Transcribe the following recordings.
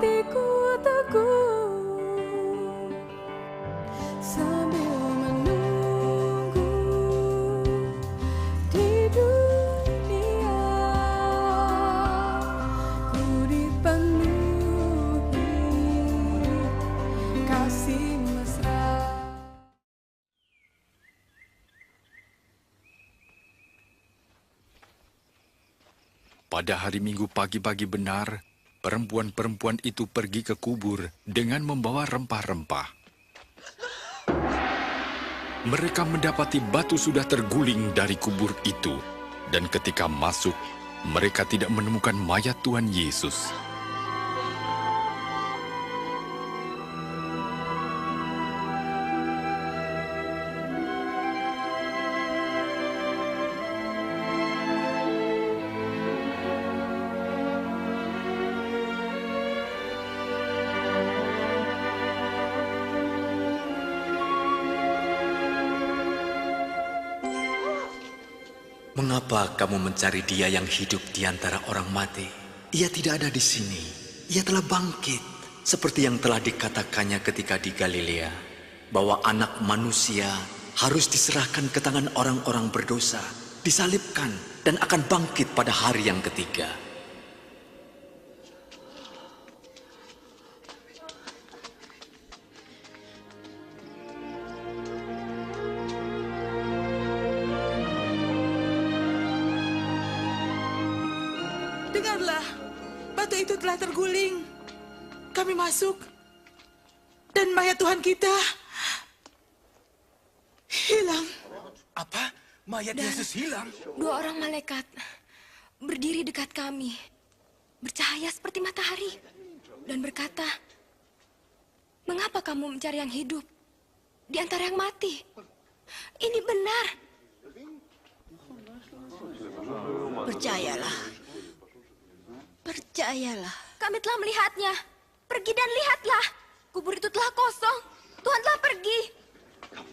hatiku teguh sambil menunggu di dunia ku dipenuhi kasih mesra. Pada hari Minggu pagi-pagi benar, perempuan-perempuan itu pergi ke kubur dengan membawa rempah-rempah. Mereka mendapati batu sudah terguling dari kubur itu, dan ketika masuk, mereka tidak menemukan mayat Tuhan Yesus. Mengapa kamu mencari dia yang hidup di antara orang mati? Ia tidak ada di sini. Ia telah bangkit. Seperti yang telah dikatakannya ketika di Galilea. Bahwa anak manusia harus diserahkan ke tangan orang-orang berdosa. Disalibkan dan akan bangkit pada hari yang ketiga. Dengarlah, batu itu telah terguling. Kami masuk, dan mayat Tuhan kita hilang. Apa? Mayat Yesus hilang? 2 orang malaikat berdiri dekat kami, bercahaya seperti matahari, dan berkata, "Mengapa kamu mencari yang hidup di antara yang mati? Ini benar." Percayalah. Percayalah. Kami telah melihatnya. Pergi dan lihatlah. Kubur itu telah kosong. Tuhan telah pergi.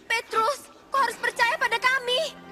Petrus, kau harus percaya pada kami.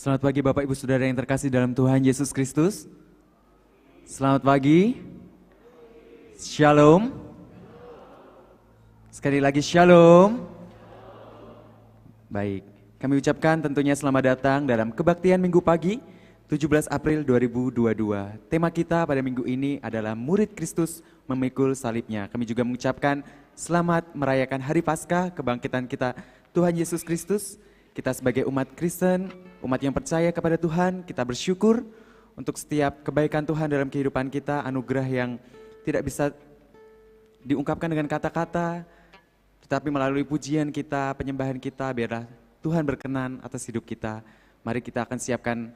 Selamat pagi Bapak Ibu Saudara yang terkasih dalam Tuhan Yesus Kristus. Selamat pagi. Shalom. Sekali lagi shalom. Baik, kami ucapkan tentunya selamat datang dalam kebaktian Minggu pagi 17 April 2022. Tema kita pada minggu ini adalah Murid Kristus memikul salibnya. Kami juga mengucapkan selamat merayakan Hari Paskah kebangkitan kita Tuhan Yesus Kristus. Kita sebagai umat Kristen, umat yang percaya kepada Tuhan, kita bersyukur untuk setiap kebaikan Tuhan dalam kehidupan kita, anugerah yang tidak bisa diungkapkan dengan kata-kata, tetapi melalui pujian kita, penyembahan kita, biarlah Tuhan berkenan atas hidup kita. Mari kita akan siapkan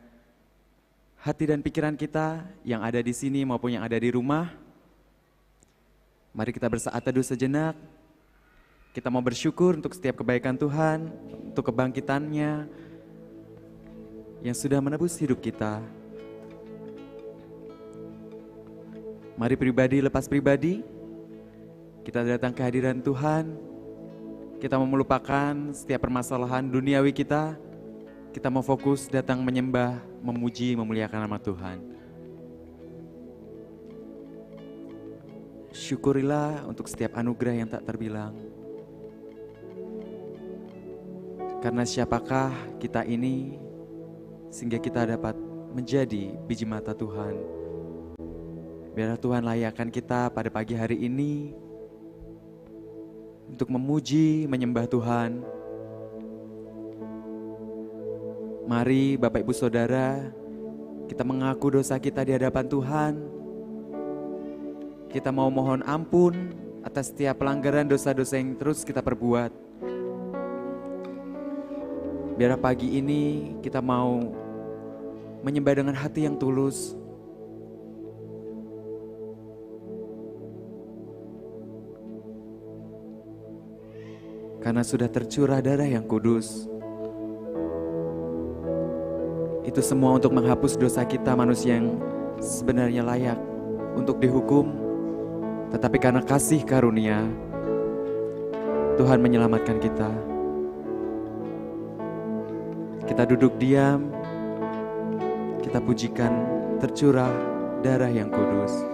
hati dan pikiran kita yang ada di sini maupun yang ada di rumah. Mari kita bersaat teduh sejenak. Kita mau bersyukur untuk setiap kebaikan Tuhan, untuk kebangkitannya yang sudah menebus hidup kita. Mari pribadi lepas pribadi, kita datang ke hadiran Tuhan. Kita mau melupakan setiap permasalahan duniawi kita. Kita mau fokus datang menyembah, memuji, memuliakan nama Tuhan. Syukurilah untuk setiap anugerah yang tak terbilang. Karena siapakah kita ini sehingga kita dapat menjadi biji mata Tuhan. Biarlah Tuhan layakkan kita pada pagi hari ini untuk memuji, menyembah Tuhan. Mari Bapak Ibu Saudara, kita mengaku dosa kita di hadapan Tuhan. Kita mau mohon ampun atas setiap pelanggaran dosa-dosa yang terus kita perbuat. Biar pagi ini kita mau menyembah dengan hati yang tulus. Karena sudah tercurah darah yang kudus. Itu semua untuk menghapus dosa kita, manusia yang sebenarnya layak untuk dihukum. Tetapi karena kasih karunia, Tuhan menyelamatkan kita. Kita duduk diam, kita pujikan tercurah darah yang kudus.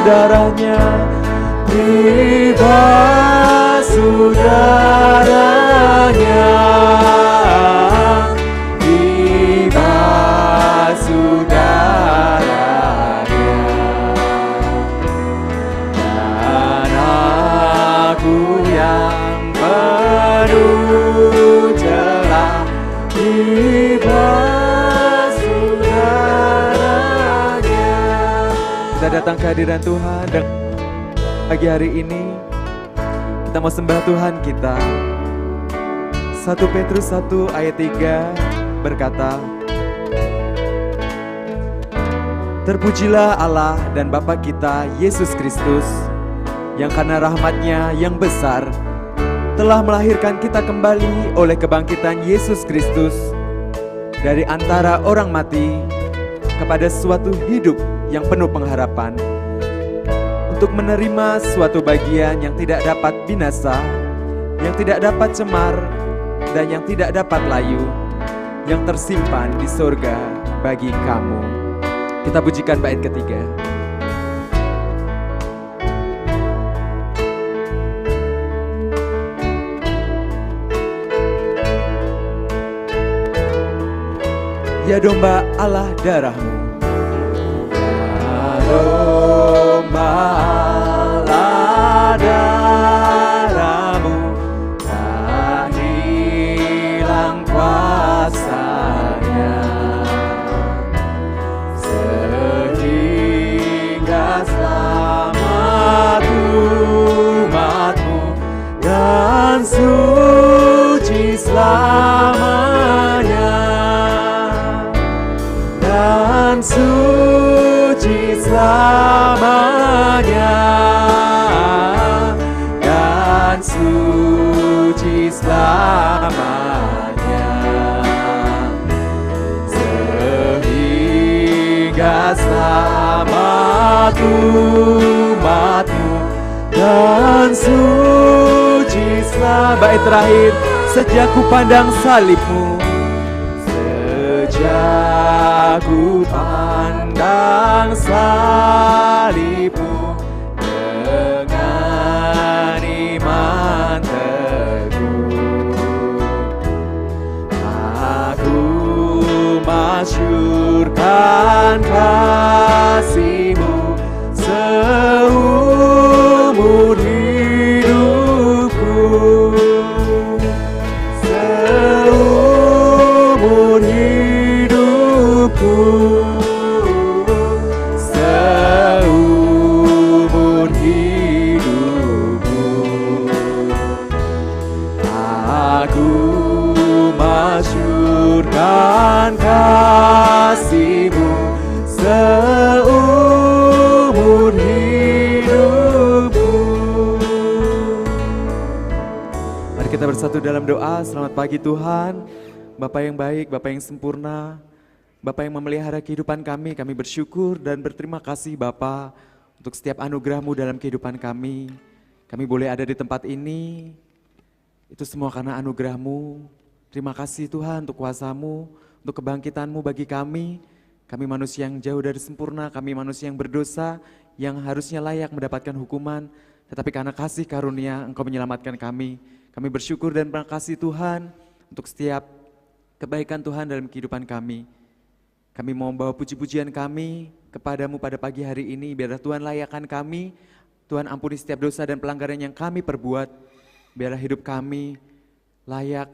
Darahnya dibasuh darahnya, dibasuh darahnya, dan aku yang penuh celah dibasuh darahnya. Kita datang ke hadiran Tuhan dan pagi hari ini kita mau sembah Tuhan kita. 1 Petrus 1 ayat 3 berkata, "Terpujilah Allah dan Bapa kita Yesus Kristus, yang karena rahmat-Nya yang besar telah melahirkan kita kembali oleh kebangkitan Yesus Kristus dari antara orang mati kepada suatu hidup yang penuh pengharapan, untuk menerima suatu bagian yang tidak dapat binasa, yang tidak dapat cemar, dan yang tidak dapat layu, yang tersimpan di surga bagi kamu." Kita pujikan bait ketiga. Ya domba Allah darahmu, ya domba Allah darahmu, tak hilang kuasanya, sehingga selamat umatmu dan suci selamanya, dan suci selamanya, dan suci selamanya, sehingga selamat umatmu dan suci selamanya. Bait terakhir, sejak ku pandang salibmu, sejak ku pandang salibmu, dengan iman teguh aku masyurkan kasih-Mu seumur hidupku, seumur hidupku, seumur hidupku. Aku masyurkan kasih-Mu seumur hidupku. Mari kita bersatu dalam doa. Selamat pagi Tuhan, Bapa yang baik, Bapa yang sempurna, Bapa yang memelihara kehidupan kami bersyukur dan berterima kasih Bapa untuk setiap anugerah-Mu dalam kehidupan kami. Kami boleh ada di tempat ini, itu semua karena anugerah-Mu. Terima kasih Tuhan untuk kuasa-Mu, untuk kebangkitan-Mu bagi kami. Kami manusia yang jauh dari sempurna, kami manusia yang berdosa, yang harusnya layak mendapatkan hukuman. Tetapi karena kasih karunia Engkau menyelamatkan kami. Kami bersyukur dan terima kasih Tuhan untuk setiap kebaikan Tuhan dalam kehidupan kami. Kami mau membawa puji-pujian kami kepadamu pada pagi hari ini. Biarlah Tuhan layakkan kami. Tuhan ampuni setiap dosa dan pelanggaran yang kami perbuat. Biarlah hidup kami layak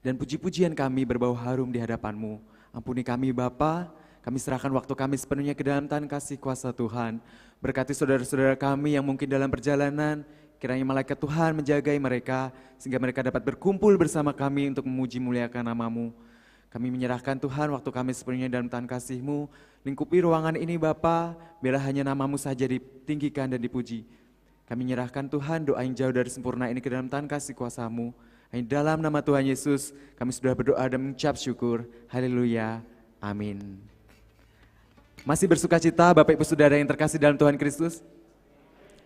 dan puji-pujian kami berbau harum di hadapan-Mu. Ampuni kami Bapa, kami serahkan waktu kami sepenuhnya ke dalam tangan kasih kuasa Tuhan. Berkati saudara-saudara kami yang mungkin dalam perjalanan, kiranya malaikat Tuhan menjagai mereka, sehingga mereka dapat berkumpul bersama kami untuk memuji muliakan nama-Mu. Kami menyerahkan Tuhan waktu kami sepenuhnya dalam tangan kasih-Mu. Lingkupi ruangan ini Bapa, biarlah hanya nama-Mu saja ditinggikan dan dipuji. Kami menyerahkan Tuhan doa yang jauh dari sempurna ini ke dalam tangan kasih kuasa-Mu. Hanya dalam nama Tuhan Yesus kami sudah berdoa dan mengucap syukur. Haleluya. Amin. Masih bersuka cita Bapak Ibu Saudara yang terkasih dalam Tuhan Kristus?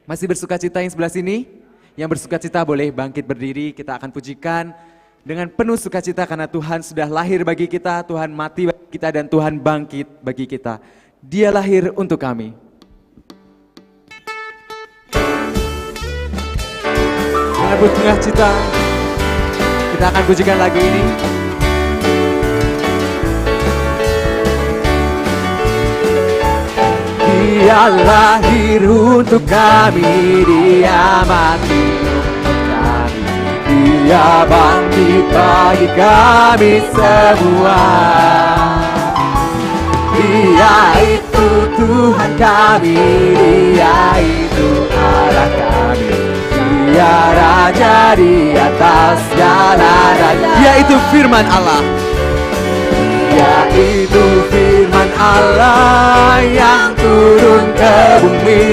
Masih bersuka cita yang sebelah sini? Yang bersuka cita boleh bangkit berdiri, kita akan pujikan dengan penuh sukacita karena Tuhan sudah lahir bagi kita, Tuhan mati bagi kita, dan Tuhan bangkit bagi kita. Dia lahir untuk kami. Dengan penuh cita, kita akan pujikan lagu ini. Dia lahir untuk kami, Dia mati untuk kami, Dia bangkit bagi kami semua. Dia itu Tuhan kami, Dia itu Allah kami, Dia Raja di atas segala raja. Dia itu firman Allah. yaitu firman Allah yang turun ke bumi,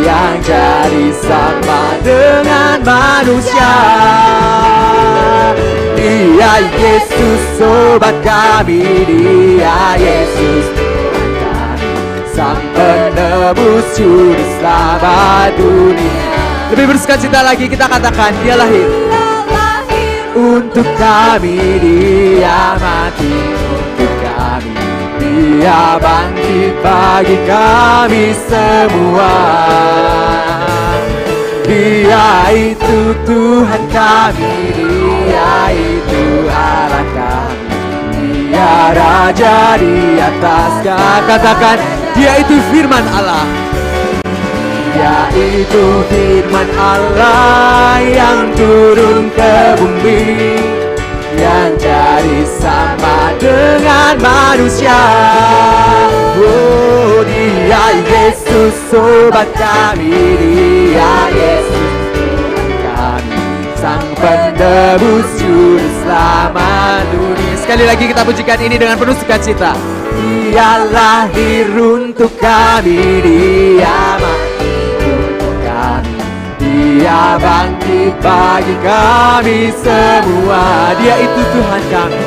yang jadi sama dengan manusia. Dia Yesus sobat kami, dia Yesus Tuhan kami, sang penebus juru selamat dunia. Lebih bersukacita lagi kita katakan, dia lahir untuk kami, dia mati untuk kami, dia bangkit bagi kami semua. Dia itu Tuhan kami, dia itu Allah kami, dia Raja di atas. Katakan, dia itu firman Allah. Dia itu firman Allah yang turun ke bumi, yang jadi sama dengan manusia. Oh, dia Yesus sobat kami, dia Yesus Tuhan kami, sang penebus juru selamat dunia. Sekali lagi kita pujikan ini dengan penuh sukacita. Dia lahir untuk kami, dia mati untuk kami, dia bangkit bagi kami semua. Dia itu Tuhan kami,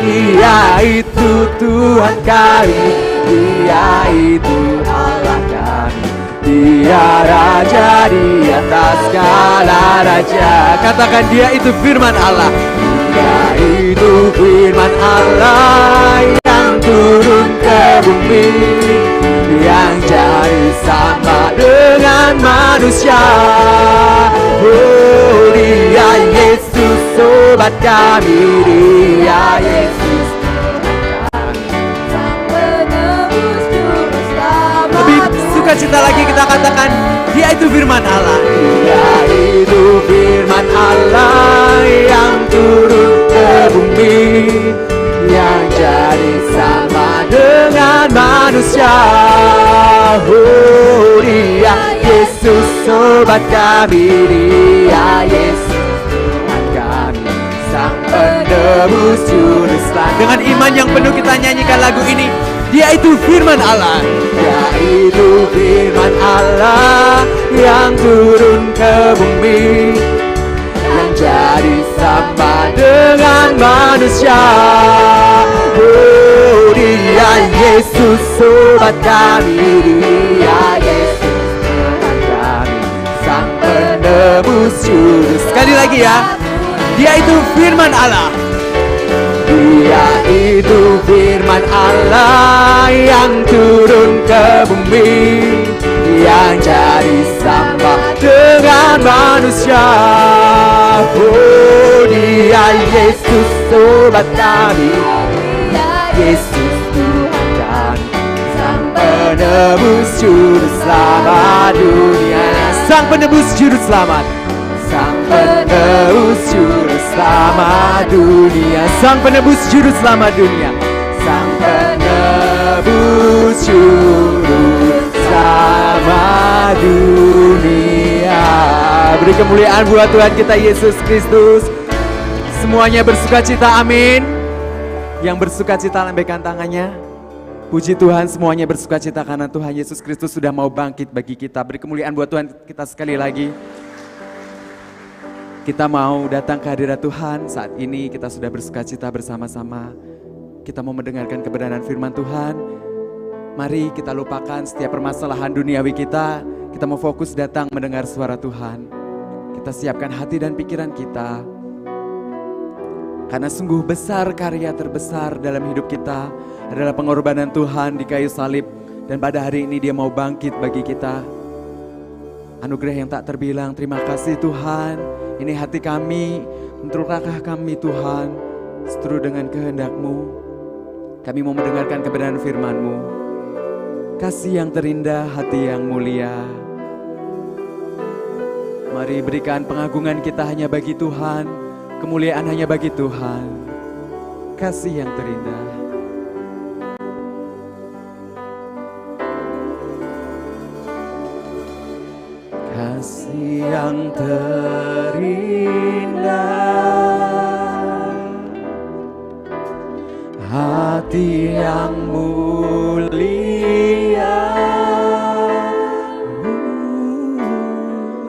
dia itu Tuhan kami, dia itu Allah kami, dia Raja di atas segala raja. Katakan, dia itu firman Allah. Dia itu firman Allah yang turun ke bumi, yang jadi sama dengan manusia. Oh, dia Yesus sobat kami, dia Yesus Tuhan kami, sang penebus juru selamat. Lebih sukacita lagi kita katakan, dia itu firman Allah. Dia itu firman Allah yang turun ke bumi, yang jadi sama dengan manusia. Oh, dia Yesus sobat kami, dia Yesus Tuhan kami, sang penebus juru selamat. Dengan iman yang penuh kita nyanyikan lagu ini. Dia itu firman Allah. Dia itu firman Allah yang turun ke bumi, yang jadi sama dengan manusia. Oh, dia Yesus sobat kami, dia Yesus Tuhan kami, sang penebus juru. Sekali lagi ya, dia itu firman Allah. Dia itu firman Allah yang turun ke bumi, yang jadi sama dengan manusia. Oh, dia Yesus sobat kami, Yesus Tuhan kami, sang penebus juru selamat dunia. Sang penebus juru selamat, sang penebus juru selamat dunia, sang penebus juru selamat dunia, sang penebus juru selamat dunia. Beri kemuliaan buat Tuhan kita Yesus Kristus. Semuanya bersukacita, amin. Yang bersukacita lambaikan tangannya. Puji Tuhan, semuanya bersukacita karena Tuhan Yesus Kristus sudah mau bangkit bagi kita. Beri kemuliaan buat Tuhan kita sekali lagi. Kita mau datang ke hadirat Tuhan. Saat ini kita sudah bersukacita bersama-sama. Kita mau mendengarkan kebenaran firman Tuhan. Mari kita lupakan setiap permasalahan duniawi kita. Kita mau fokus datang mendengar suara Tuhan. Kita siapkan hati dan pikiran kita. Karena sungguh besar karya terbesar dalam hidup kita adalah pengorbanan Tuhan di kayu salib. Dan pada hari ini dia mau bangkit bagi kita. Anugerah yang tak terbilang. Terima kasih Tuhan. Ini hati kami, untuk langkah kami Tuhan, seturut dengan kehendak-Mu. Kami mau mendengarkan kebenaran firman-Mu. Kasih yang terindah, hati yang mulia. Mari berikan pengagungan kita hanya bagi Tuhan, kemuliaan hanya bagi Tuhan. Kasih yang terindah. Kasih yang terindah, hati yang mulia.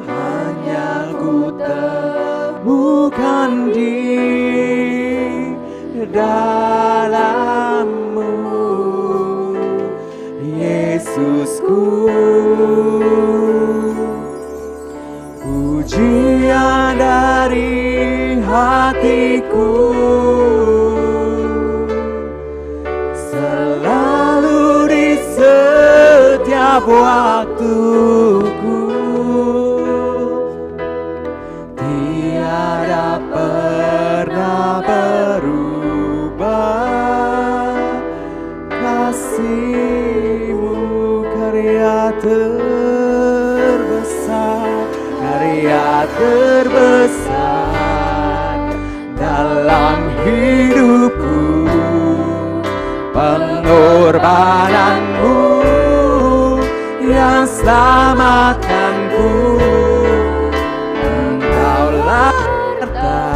Hanya ku temukan di dalam-Mu, Yesusku. Pujian dari hatiku selalu di setiap waktuku, tiada pernah berubah. Kasih-Mu karya terbesar dalam hidupku. Pengorbanan-Mu yang selamatkanku. Engkaulah harta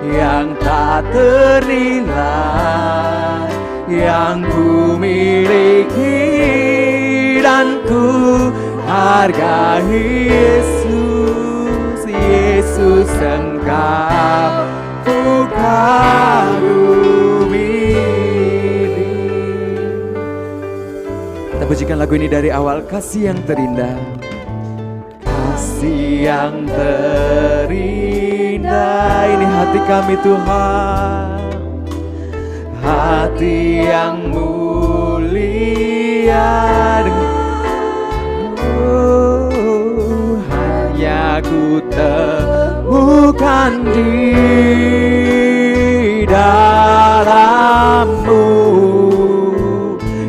yang tak ternilai yang ku miliki dan ku hargai. Yesus, Engkau ku kagumi. Kita pujikan lagu ini dari awal. Kasih yang terindah, kasih yang terindah, ini hati kami Tuhan. Hati yang mulia, hanya ku temukan di dalam-Mu,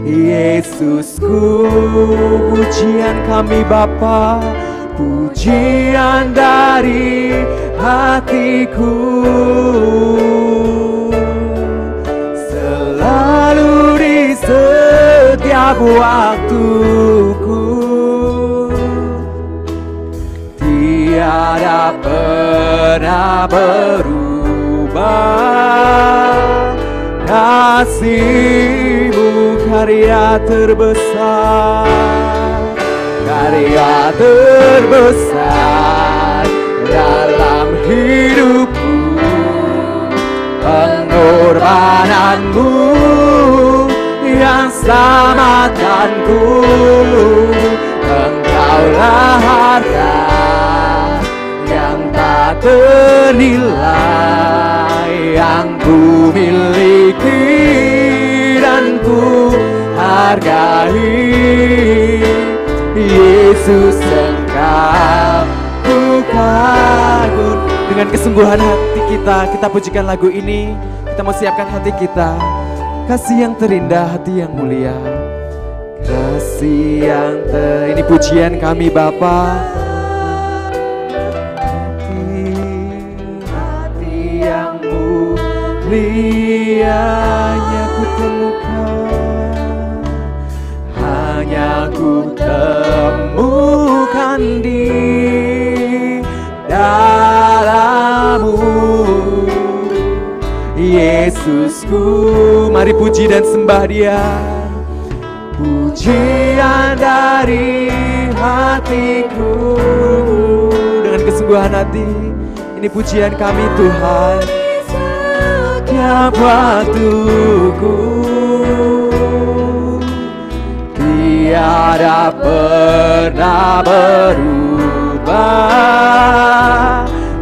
Yesusku. Pujian kami Bapa, pujian dari hatiku, selalu di setiap waktuku, tiada pernah berubah. Kasih-Mu karya terbesar dalam hidupku. Pengorbanan-Mu yang selamatkanku. Engkaulah harta yang tak ternilai yang ku miliki dan ku hargai. Yesus, Engkau ku kagum. Dengan kesungguhan hati kita pujikan lagu ini. Kita mau siapkan hati kita. Kasih yang terindah, hati yang mulia. Kasih yang ini pujian kami Bapa. Hati yang mulia hanya ku temukan, hanya ku temukan di dalam-Mu, Yesusku. Mari puji dan sembah Dia. Pujian dari hatiku dengan kesungguhan hati. Ini pujian kami Tuhan. Setiap waktuku, tiada pernah berubah.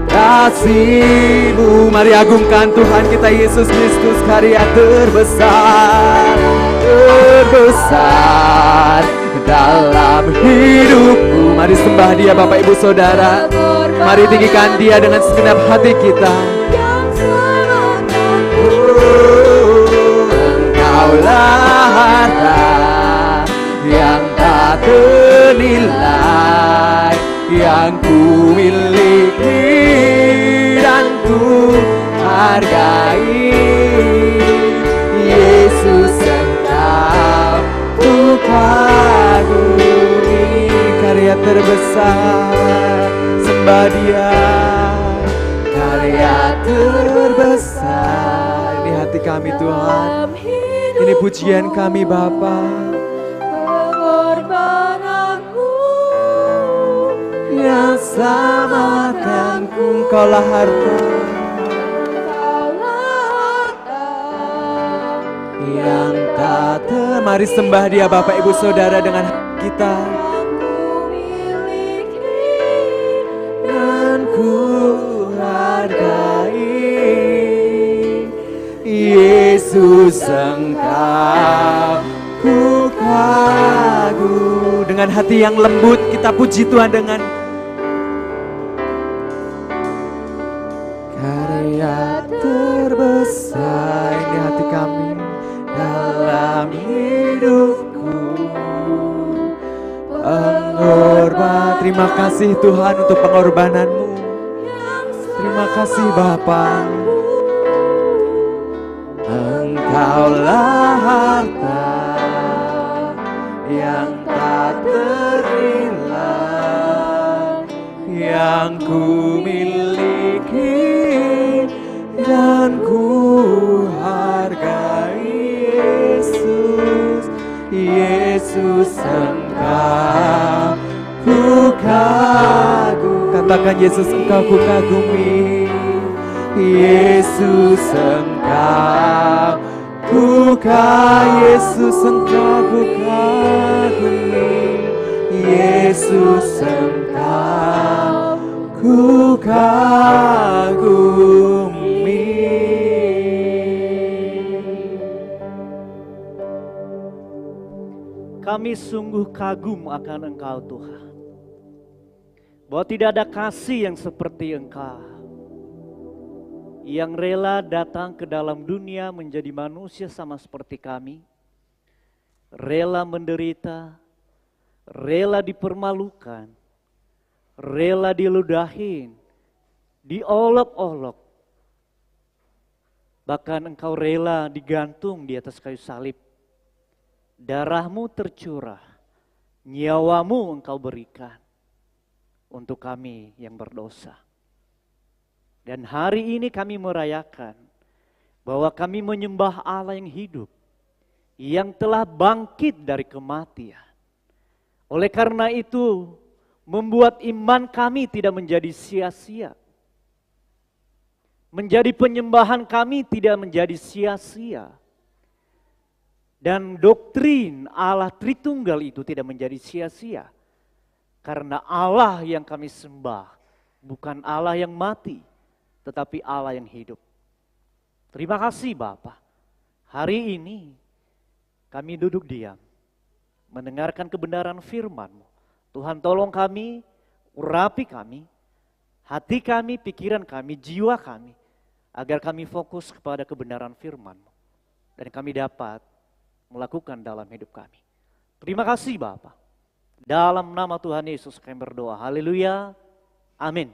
Kasih-Mu, mari agungkan Tuhan kita Yesus Kristus, karya terbesar dalam hidupku. Mari sembah Dia Bapak Ibu Saudara. Mari tinggikan Dia dengan segenap hati kita. Engkaulah harta yang tak ternilai yang ku miliki dan ku hargai. Yesus, Engkau ku kagumi, karya terbesar. Sembah Dia, karya terbesar. Ini hati kami Tuhan. Ini pujian kami Bapa. Pengorbananmu Yang selamatkanku, Engkaulah harta yang tak mari sembah Dia Bapak Ibu Saudara dengan kita. Dan ku hargai Yesus Engkau ku kagum. Dengan hati yang lembut kita puji Tuhan dengan karya terbesar di hati kami dalam hidupku. Pengorban, terima kasih Tuhan untuk pengorbananmu. Terima kasih Bapa. Engkaulah harta yang tak ternilai yang ku miliki dan ku hargai Yesus. Yesus Engkau ku kagum. Katakan Yesus Engkau ku kagumi. Yesus Engkau ku kagumi. Yesus Engkau ku kagumi. Yesus Engkau ku kagumi. Kami sungguh kagum akan Engkau Tuhan. Bahwa tidak ada kasih yang seperti Engkau. Yang rela datang ke dalam dunia menjadi manusia sama seperti kami. Rela menderita, rela dipermalukan, rela diludahin, diolok-olok. Bahkan Engkau rela digantung di atas kayu salib. Darahmu tercurah, nyawamu Engkau berikan untuk kami yang berdosa. Dan hari ini kami merayakan bahwa kami menyembah Allah yang hidup, yang telah bangkit dari kematian. Oleh karena itu, membuat iman kami tidak menjadi sia-sia. Menjadi penyembahan kami tidak menjadi sia-sia. Dan doktrin Allah Tritunggal itu tidak menjadi sia-sia. Karena Allah yang kami sembah bukan Allah yang mati, tetapi Allah yang hidup. Terima kasih Bapa. Hari ini kami duduk diam, mendengarkan kebenaran firman-Mu. Tuhan tolong kami, urapi kami, hati kami, pikiran kami, jiwa kami, agar kami fokus kepada kebenaran firman-Mu. Dan kami dapat melakukan dalam hidup kami. Terima kasih Bapa. Dalam nama Tuhan Yesus kami berdoa. Haleluya. Amin.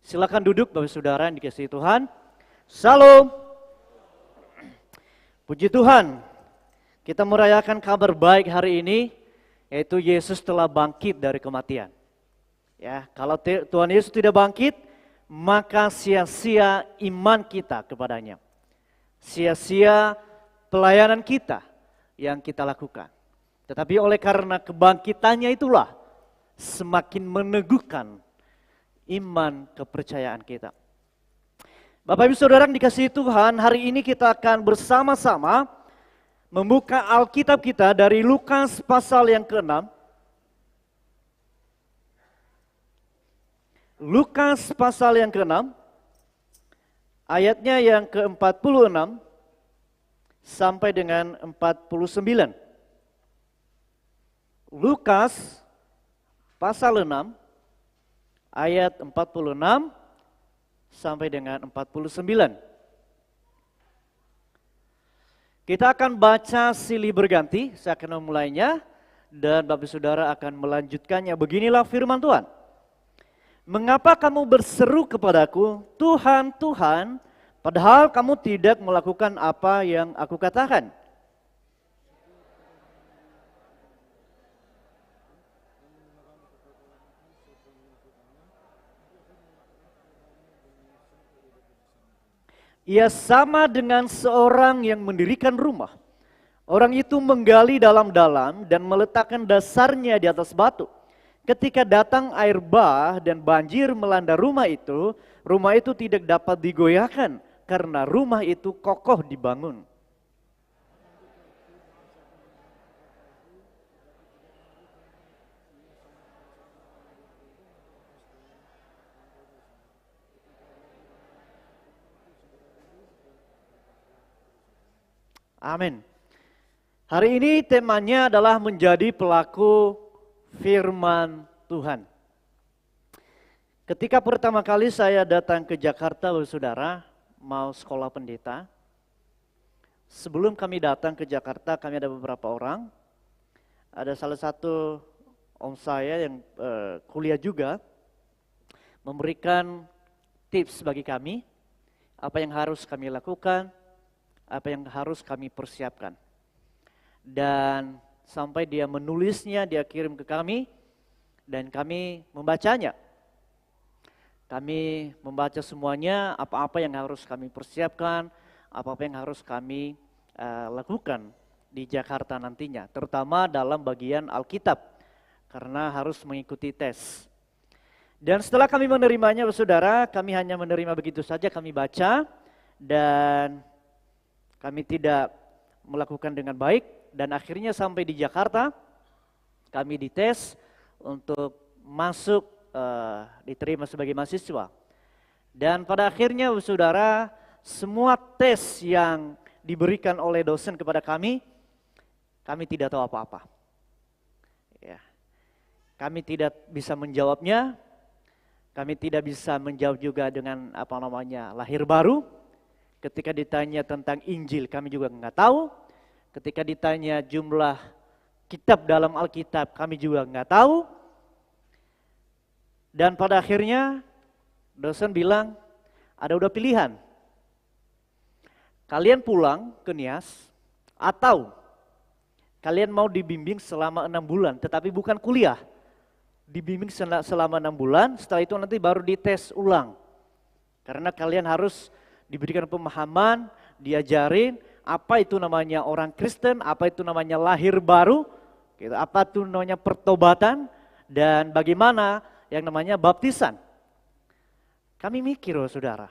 Silakan duduk Bapak Saudara yang dikasihi Tuhan. Salam. Puji Tuhan. Kita merayakan kabar baik hari ini, yaitu Yesus telah bangkit dari kematian. Ya, kalau Tuhan Yesus tidak bangkit, maka sia-sia iman kita kepadanya. Sia-sia pelayanan kita yang kita lakukan. Tetapi oleh karena kebangkitannya itulah semakin meneguhkan iman kepercayaan kita. Bapak Ibu Saudara yang dikasihi Tuhan, hari ini kita akan bersama-sama membuka Alkitab kita dari Lukas pasal yang ke-6. Lukas pasal yang ke-6, ayatnya yang ke-46 sampai dengan 49. Lukas pasal 6 ayat 46 sampai dengan 49. Kita akan baca silih berganti, saya akan memulainya dan Bapak Saudara akan melanjutkannya. Beginilah firman Tuhan. Mengapa kamu berseru kepadaku, Tuhan, Tuhan, padahal kamu tidak melakukan apa yang aku katakan? Ia sama dengan seorang yang mendirikan rumah, Orang itu menggali dalam-dalam dan meletakkan dasarnya di atas batu. Ketika datang air bah dan banjir melanda rumah itu tidak dapat digoyahkan karena rumah itu kokoh dibangun. Amin. Hari ini temanya adalah menjadi pelaku firman Tuhan. Ketika pertama kali saya datang ke Jakarta, saudara, mau sekolah pendeta. Sebelum kami datang ke Jakarta, kami ada beberapa orang. Ada salah satu om saya yang kuliah juga, memberikan tips bagi kami, apa yang harus kami lakukan, apa yang harus kami persiapkan. Dan sampai dia menulisnya, dia kirim ke kami, dan kami membacanya. Kami membaca semuanya, apa-apa yang harus kami persiapkan, apa-apa yang harus kami lakukan di Jakarta nantinya, terutama dalam bagian Alkitab, karena harus mengikuti tes. Dan setelah kami menerimanya, saudara, kami hanya menerima begitu saja, kami baca, dan kami tidak melakukan dengan baik. Dan akhirnya sampai di Jakarta, kami dites untuk masuk, diterima sebagai mahasiswa. Dan pada akhirnya, saudara, semua tes yang diberikan oleh dosen kepada kami tidak tahu apa-apa. Ya. Kami tidak bisa menjawabnya, kami tidak bisa menjawab juga dengan lahir baru. Ketika ditanya tentang Injil, kami juga nggak tahu. Ketika ditanya jumlah kitab dalam Alkitab, kami juga nggak tahu. Dan pada akhirnya dosen bilang, ada udah pilihan. Kalian pulang ke Nias, atau kalian mau dibimbing selama 6 bulan, tetapi bukan kuliah. Dibimbing selama 6 bulan, setelah itu nanti baru dites ulang. Karena kalian harus diberikan pemahaman, diajarin, apa itu namanya orang Kristen, apa itu namanya lahir baru, gitu, apa itu namanya pertobatan, dan bagaimana yang namanya baptisan. Kami mikir, saudara,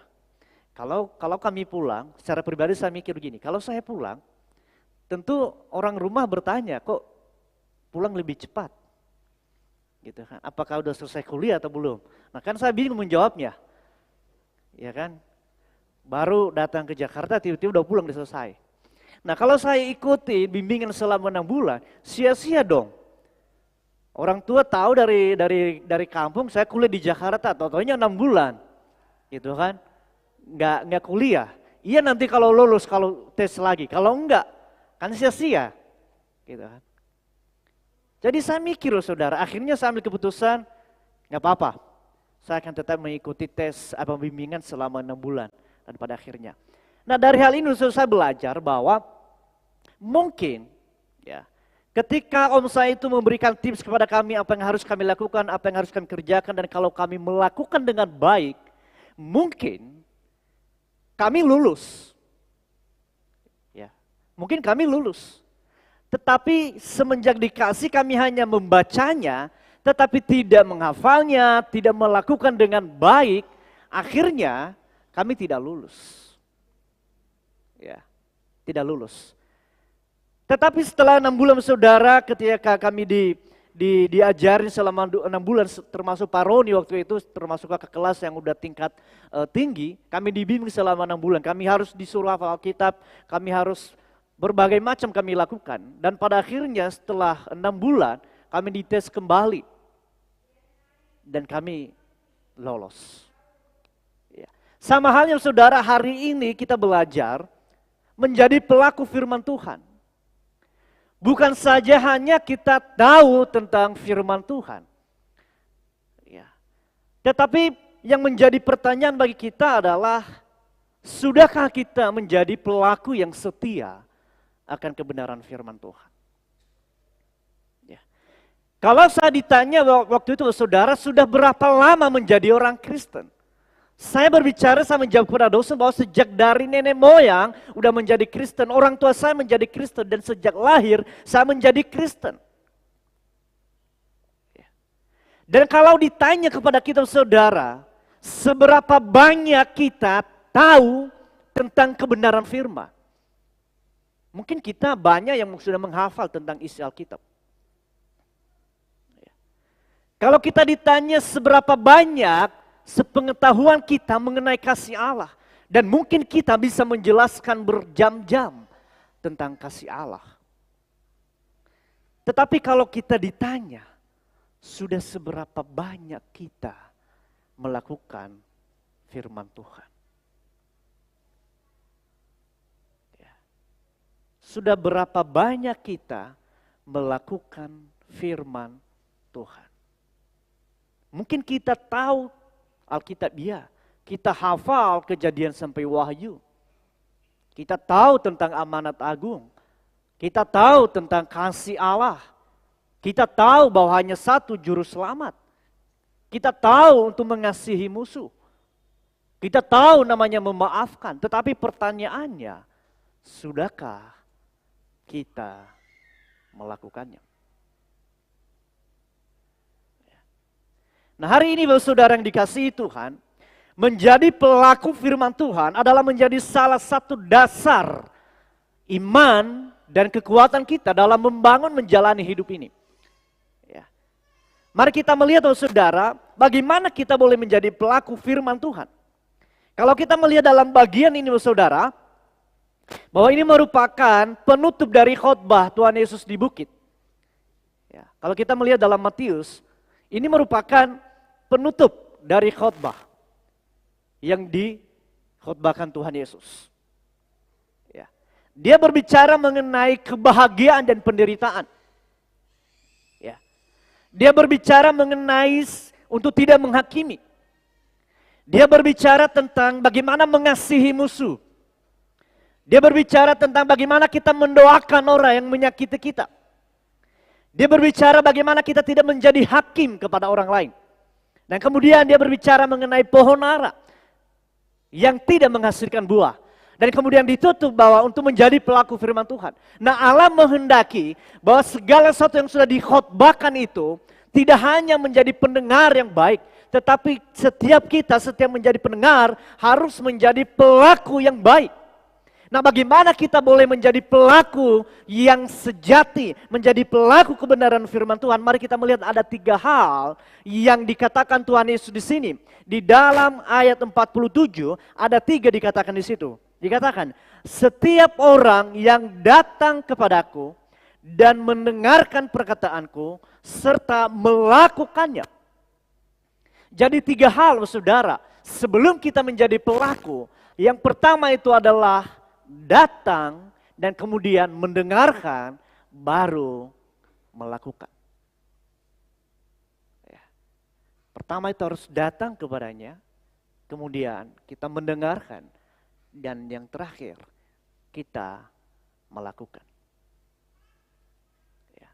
kalau kami pulang, secara pribadi saya mikir begini, kalau saya pulang, tentu orang rumah bertanya, kok pulang lebih cepat? Gitu kan? Apakah udah selesai kuliah atau belum? Nah kan saya bingung menjawabnya, ya kan? Baru datang ke Jakarta, tiba-tiba udah pulang, udah selesai. Nah kalau saya ikuti bimbingan selama 6 bulan, sia-sia dong. Orang tua tahu dari kampung, saya kuliah di Jakarta, totalnya 6 bulan. Gitu kan, nggak kuliah. Iya nanti kalau lulus, kalau tes lagi, kalau enggak, kan sia-sia. Gitu kan. Jadi saya mikir, saudara, akhirnya saya ambil keputusan, nggak apa-apa. Saya akan tetap mengikuti tes bimbingan selama 6 bulan. Dan pada akhirnya. Nah dari hal ini saya belajar bahwa mungkin ya ketika om saya itu memberikan tips kepada kami apa yang harus kami lakukan, apa yang harus kami kerjakan, dan kalau kami melakukan dengan baik, mungkin kami lulus. Ya, mungkin kami lulus. Tetapi semenjak dikasih kami hanya membacanya, tetapi tidak menghafalnya, tidak melakukan dengan baik, akhirnya kami tidak lulus. Ya, tidak lulus. Tetapi setelah 6 bulan, saudara, ketika kami diajarin selama 6 bulan, termasuk Pak Roni waktu itu, termasuk ke kelas yang udah tingkat tinggi, kami dibimbing selama 6 bulan. Kami harus disuruh hafal Alkitab, kami harus berbagai macam kami lakukan. Dan pada akhirnya setelah 6 bulan, kami dites kembali. Dan kami lolos. Sama halnya, saudara, hari ini kita belajar menjadi pelaku firman Tuhan. Bukan saja hanya kita tahu tentang firman Tuhan. Ya. Tetapi yang menjadi pertanyaan bagi kita adalah, sudahkah kita menjadi pelaku yang setia akan kebenaran firman Tuhan? Ya. Kalau saya ditanya waktu itu, saudara, sudah berapa lama menjadi orang Kristen? Saya berbicara, saya menjawab kepada dosen bahwa sejak dari nenek moyang udah menjadi Kristen, orang tua saya menjadi Kristen, dan sejak lahir saya menjadi Kristen. Dan kalau ditanya kepada kita saudara, seberapa banyak kita tahu tentang kebenaran firman? Mungkin kita banyak yang sudah menghafal tentang isi Alkitab. Kalau kita ditanya seberapa banyak sepengetahuan kita mengenai kasih Allah. Dan mungkin kita bisa menjelaskan berjam-jam tentang kasih Allah. Tetapi kalau kita ditanya, sudah seberapa banyak kita melakukan firman Tuhan? Ya. Sudah berapa banyak kita melakukan firman Tuhan? Mungkin kita tahu Alkitab, ya. Kita hafal Kejadian sampai Wahyu. Kita tahu tentang amanat agung. Kita tahu tentang kasih Allah. Kita tahu bahwa hanya satu juru selamat. Kita tahu untuk mengasihi musuh. Kita tahu namanya memaafkan. Tetapi pertanyaannya, sudahkah kita melakukannya? Nah, hari ini saudara yang dikasihi Tuhan, menjadi pelaku firman Tuhan adalah menjadi salah satu dasar iman dan kekuatan kita dalam membangun menjalani hidup ini. Ya. Mari kita melihat saudara, bagaimana kita boleh menjadi pelaku firman Tuhan. Kalau kita melihat dalam bagian ini saudara, bahwa ini merupakan penutup dari khotbah Tuhan Yesus di bukit. Ya. Kalau kita melihat dalam Matius, ini merupakan penutup dari khotbah yang dikhotbahkan Tuhan Yesus. Ya. Dia berbicara mengenai kebahagiaan dan penderitaan. Ya. Dia berbicara mengenai untuk tidak menghakimi. Dia berbicara tentang bagaimana mengasihi musuh. Dia berbicara tentang bagaimana kita mendoakan orang yang menyakiti kita. Dia berbicara bagaimana kita tidak menjadi hakim kepada orang lain. Dan kemudian dia berbicara mengenai pohon ara yang tidak menghasilkan buah. Dan kemudian ditutup bahwa untuk menjadi pelaku firman Tuhan. Nah, Allah menghendaki bahwa segala sesuatu yang sudah dikhotbahkan itu tidak hanya menjadi pendengar yang baik, tetapi setiap menjadi pendengar harus menjadi pelaku yang baik. Nah, bagaimana kita boleh menjadi pelaku yang sejati, menjadi pelaku kebenaran firman Tuhan? Mari kita melihat ada 3 hal yang dikatakan Tuhan Yesus di sini. Di dalam ayat 47 ada 3 dikatakan di situ. Dikatakan, setiap orang yang datang kepadaku dan mendengarkan perkataanku serta melakukannya. Jadi 3 hal saudara, sebelum kita menjadi pelaku, yang pertama itu adalah datang dan kemudian mendengarkan, baru melakukan. Ya. Pertama itu harus datang kepadanya, kemudian kita mendengarkan, dan yang terakhir kita melakukan. Ya.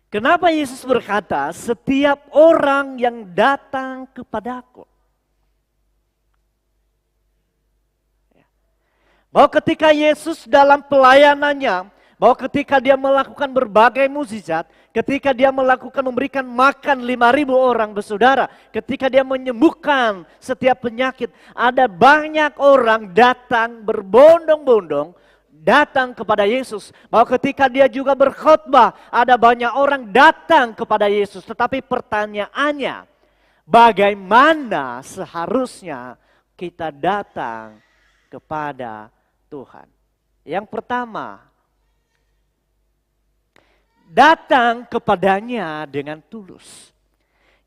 Kenapa Yesus berkata, setiap orang yang datang kepadaku? Bahwa ketika Yesus dalam pelayanannya, bahwa ketika dia melakukan berbagai mukjizat, ketika dia memberikan makan 5.000 orang bersaudara, ketika dia menyembuhkan setiap penyakit, ada banyak orang datang berbondong-bondong, datang kepada Yesus. Bahwa ketika dia juga berkhotbah, ada banyak orang datang kepada Yesus. Tetapi pertanyaannya, bagaimana seharusnya kita datang kepada Tuhan? Yang pertama, datang kepadanya dengan tulus.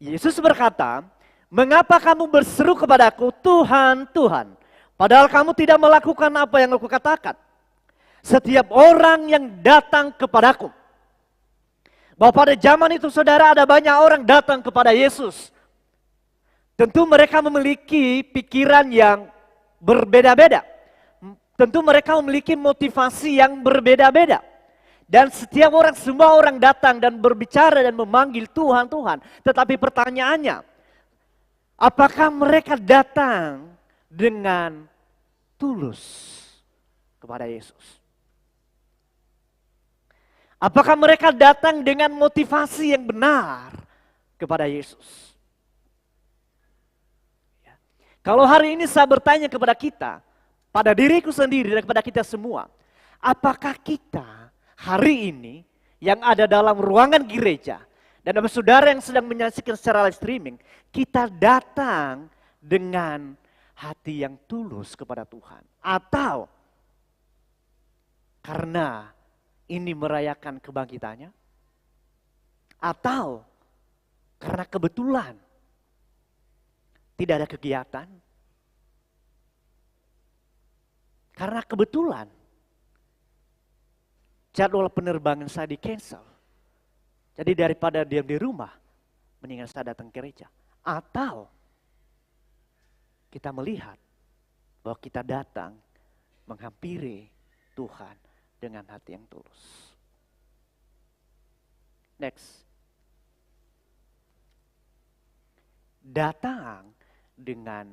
Yesus berkata, mengapa kamu berseru kepadaku, Tuhan, Tuhan, padahal kamu tidak melakukan apa yang aku katakan? Setiap orang yang datang kepadaku. Bahwa pada zaman itu saudara, ada banyak orang datang kepada Yesus. Tentu mereka memiliki pikiran yang berbeda-beda. Tentu mereka memiliki motivasi yang berbeda-beda. Dan semua orang datang dan berbicara dan memanggil Tuhan, Tuhan. Tetapi pertanyaannya, Apakah mereka datang dengan tulus kepada Yesus? Apakah mereka datang dengan motivasi yang benar kepada Yesus? Ya. Kalau hari ini saya bertanya kepada kita, pada diriku sendiri dan kepada kita semua, apakah kita hari ini yang ada dalam ruangan gereja dan saudara yang sedang menyaksikan secara live streaming, kita datang dengan hati yang tulus kepada Tuhan? Atau karena ini merayakan kebangkitannya? Atau karena kebetulan tidak ada kegiatan? Karena kebetulan jadwal penerbangan saya di cancel. Jadi daripada diam di rumah, mendingan saya datang ke gereja. Atau kita melihat bahwa kita datang menghampiri Tuhan dengan hati yang tulus. Next. Datang dengan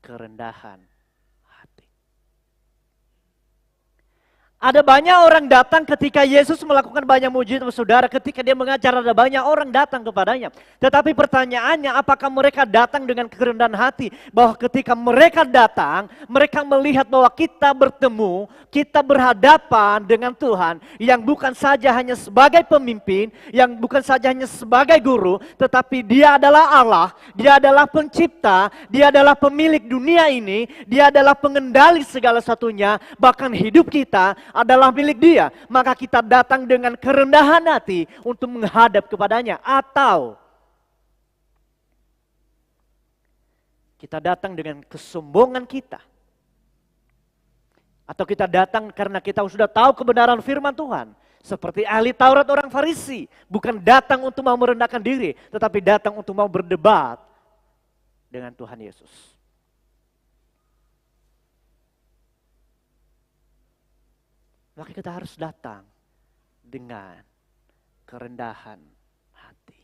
kerendahan hati. Ada banyak orang datang ketika Yesus melakukan banyak mujizat, saudara. Ketika dia mengajar, ada banyak orang datang kepadanya. Tetapi pertanyaannya, apakah mereka datang dengan kerendahan hati? Bahwa ketika mereka datang, mereka melihat bahwa kita bertemu, kita berhadapan dengan Tuhan yang bukan saja hanya sebagai pemimpin, yang bukan saja hanya sebagai guru, tetapi Dia adalah Allah, Dia adalah pencipta, Dia adalah pemilik dunia ini, Dia adalah pengendali segala satunya, bahkan hidup kita adalah milik Dia. Maka kita datang dengan kerendahan hati untuk menghadap kepadanya. Atau kita datang dengan kesombongan kita. Atau kita datang karena kita sudah tahu kebenaran firman Tuhan. Seperti ahli Taurat orang Farisi. Bukan datang untuk mau merendahkan diri, tetapi datang untuk mau berdebat dengan Tuhan Yesus. Maka kita harus datang dengan kerendahan hati.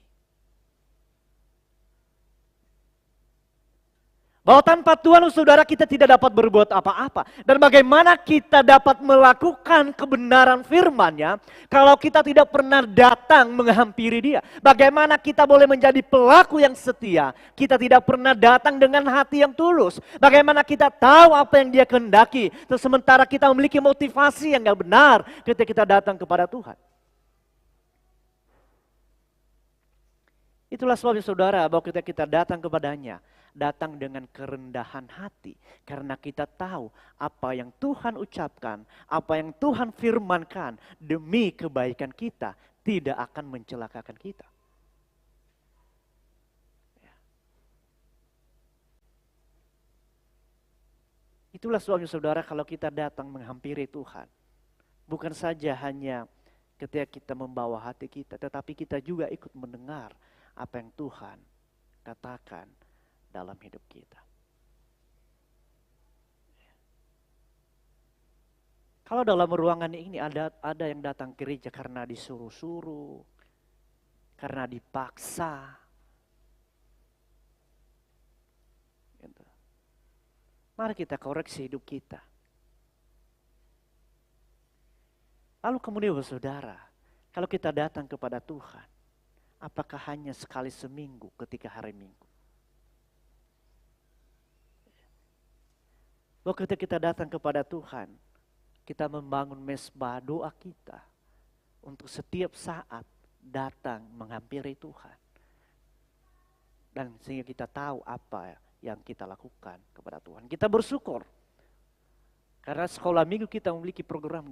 Bahwa tanpa Tuhan, saudara, kita tidak dapat berbuat apa-apa. Dan bagaimana kita dapat melakukan kebenaran firman-Nya kalau kita tidak pernah datang menghampiri Dia? Bagaimana kita boleh menjadi pelaku yang setia? Kita tidak pernah datang dengan hati yang tulus. Bagaimana kita tahu apa yang Dia kehendaki, sementara kita memiliki motivasi yang gak benar ketika kita datang kepada Tuhan? Itulah sebabnya, saudara, bahwa kita datang kepadanya, datang dengan kerendahan hati. Karena kita tahu apa yang Tuhan ucapkan, apa yang Tuhan firmankan demi kebaikan kita, tidak akan mencelakakan kita. Itulah sebabnya, saudara, kalau kita datang menghampiri Tuhan, bukan saja hanya ketika kita membawa hati kita, tetapi kita juga ikut mendengar apa yang Tuhan katakan dalam hidup kita. Kalau dalam ruangan ini ada yang datang ke gereja karena disuruh-suruh, karena dipaksa, gitu. Mari kita koreksi hidup kita. Lalu kemudian, saudara, kalau kita datang kepada Tuhan, apakah hanya sekali seminggu ketika hari Minggu? Bahwa ketika kita datang kepada Tuhan, kita membangun mesbah doa kita untuk setiap saat datang menghampiri Tuhan. Dan sehingga kita tahu apa yang kita lakukan kepada Tuhan. Kita bersyukur. Karena sekolah minggu kita memiliki program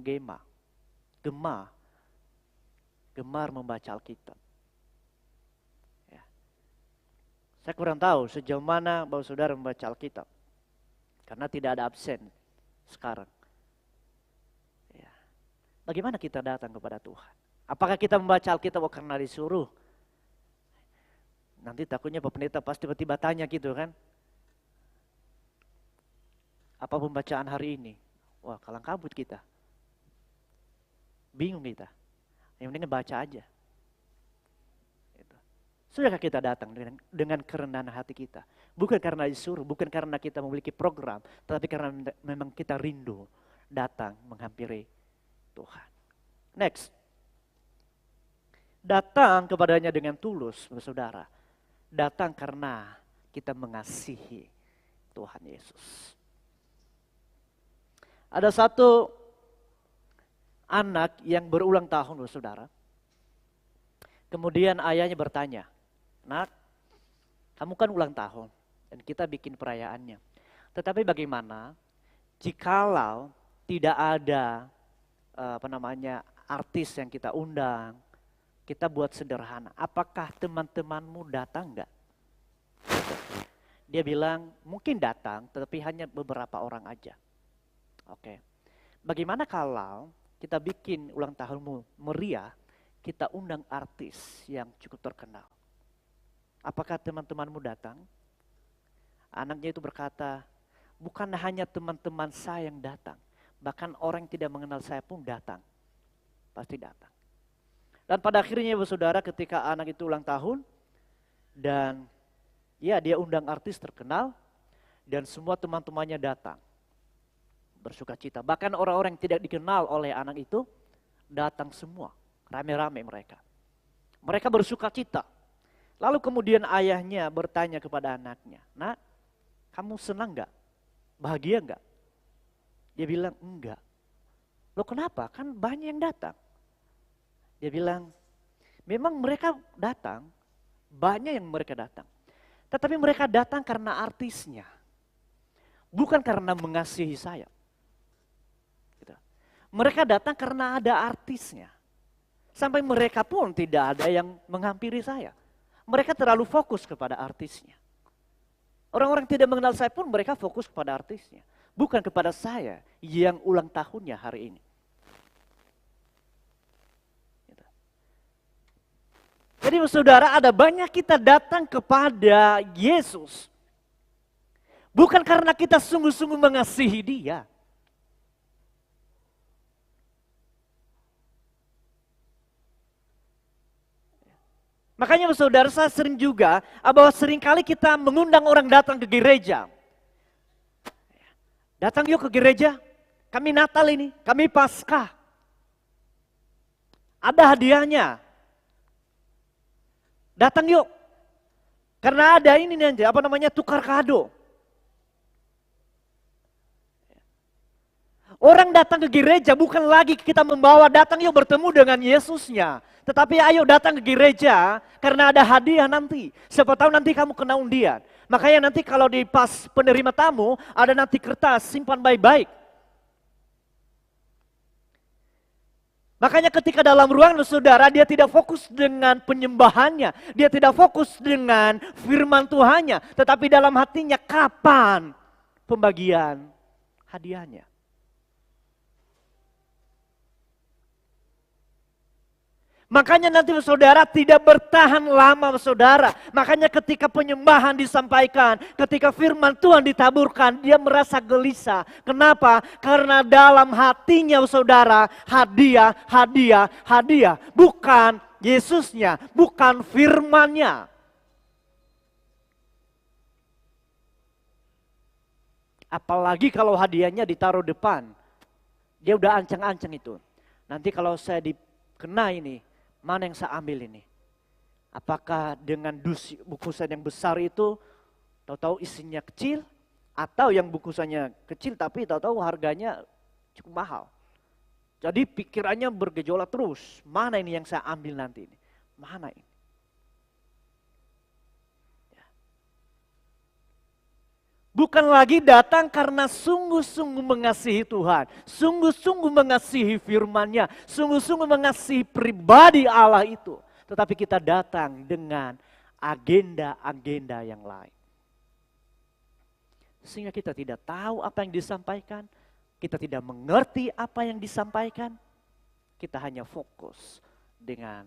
Gemar membaca Alkitab. Ya. Saya kurang tahu sejauh mana bahwa saudara membaca Alkitab. Karena tidak ada absen sekarang. Ya. Bagaimana kita datang kepada Tuhan? Apakah kita membaca Alkitab karena disuruh? Nanti takutnya Pak Pendeta pasti tiba-tiba tanya gitu kan. Apa pembacaan hari ini? Wah, kalang kabut kita. Bingung kita. Yang penting baca aja. Gitu. Sudahkah kita datang dengan kerendahan hati kita? Bukan karena disuruh, bukan karena kita memiliki program, tetapi karena memang kita rindu datang menghampiri Tuhan. Next. Datang kepadanya dengan tulus, saudara. Datang karena kita mengasihi Tuhan Yesus. Ada satu anak yang berulang tahun, saudara. Kemudian ayahnya bertanya, "Nak, kamu kan ulang tahun dan kita bikin perayaannya. Tetapi bagaimana jikalau tidak ada artis yang kita undang, kita buat sederhana. Apakah teman-temanmu datang enggak?" Dia bilang, "Mungkin datang, tetapi hanya beberapa orang aja." Oke. Bagaimana kalau kita bikin ulang tahunmu meriah, kita undang artis yang cukup terkenal? Apakah teman-temanmu datang? Anaknya itu berkata, "Bukan hanya teman-teman saya yang datang, bahkan orang yang tidak mengenal saya pun datang." Pasti datang. Dan pada akhirnya saudara, ketika anak itu ulang tahun, dan ya dia undang artis terkenal, dan semua teman-temannya datang. Bersuka cita. Bahkan orang-orang yang tidak dikenal oleh anak itu, datang semua. Rame-rame mereka. Mereka bersuka cita. Lalu kemudian ayahnya bertanya kepada anaknya, "Nak, kamu senang gak? Bahagia gak?" Dia bilang, "Enggak." "Loh kenapa? Kan banyak yang datang." Dia bilang, "Memang mereka datang, banyak yang mereka datang. Tetapi mereka datang karena artisnya. Bukan karena mengasihi saya." Gitu. Mereka datang karena ada artisnya. Sampai mereka pun tidak ada yang menghampiri saya. Mereka terlalu fokus kepada artisnya. Orang-orang tidak mengenal saya pun mereka fokus kepada artisnya. Bukan kepada saya yang ulang tahunnya hari ini. Jadi saudara, ada banyak kita datang kepada Yesus. Bukan karena kita sungguh-sungguh mengasihi Dia. Makanya saudara, saya sering juga bahwa seringkali kita mengundang orang datang ke gereja. Datang yuk ke gereja, kami Natal ini, kami Paskah. Ada hadiahnya. Datang yuk. Karena ada ini nanti, tukar kado. Orang datang ke gereja bukan lagi kita membawa datang yuk bertemu dengan Yesusnya. Tetapi ayo datang ke gereja karena ada hadiah nanti. Siapa tahu nanti kamu kena undian. Makanya nanti kalau di pas penerima tamu ada nanti kertas, simpan baik-baik. Makanya ketika dalam ruangan saudara, dia tidak fokus dengan penyembahannya. Dia tidak fokus dengan firman Tuhannya. Tetapi dalam hatinya kapan pembagian hadiahnya. Makanya nanti saudara tidak bertahan lama saudara. Makanya ketika penyembahan disampaikan, ketika firman Tuhan ditaburkan, dia merasa gelisah. Kenapa? Karena dalam hatinya saudara, hadiah, hadiah, hadiah. Bukan Yesusnya, bukan firman-Nya. Apalagi kalau hadiahnya ditaruh depan. Dia udah ancang-ancang itu. Nanti kalau saya dikena ini, mana yang saya ambil ini? Apakah dengan bungkusan yang besar itu, tahu-tahu isinya kecil, atau yang bungkusannya kecil tapi tahu-tahu harganya cukup mahal. Jadi pikirannya bergejolak terus, mana ini yang saya ambil nanti ini? Mana ini? Bukan lagi datang karena sungguh-sungguh mengasihi Tuhan. Sungguh-sungguh mengasihi firman-Nya. Sungguh-sungguh mengasihi pribadi Allah itu. Tetapi kita datang dengan agenda-agenda yang lain. Sehingga kita tidak tahu apa yang disampaikan. Kita tidak mengerti apa yang disampaikan. Kita hanya fokus dengan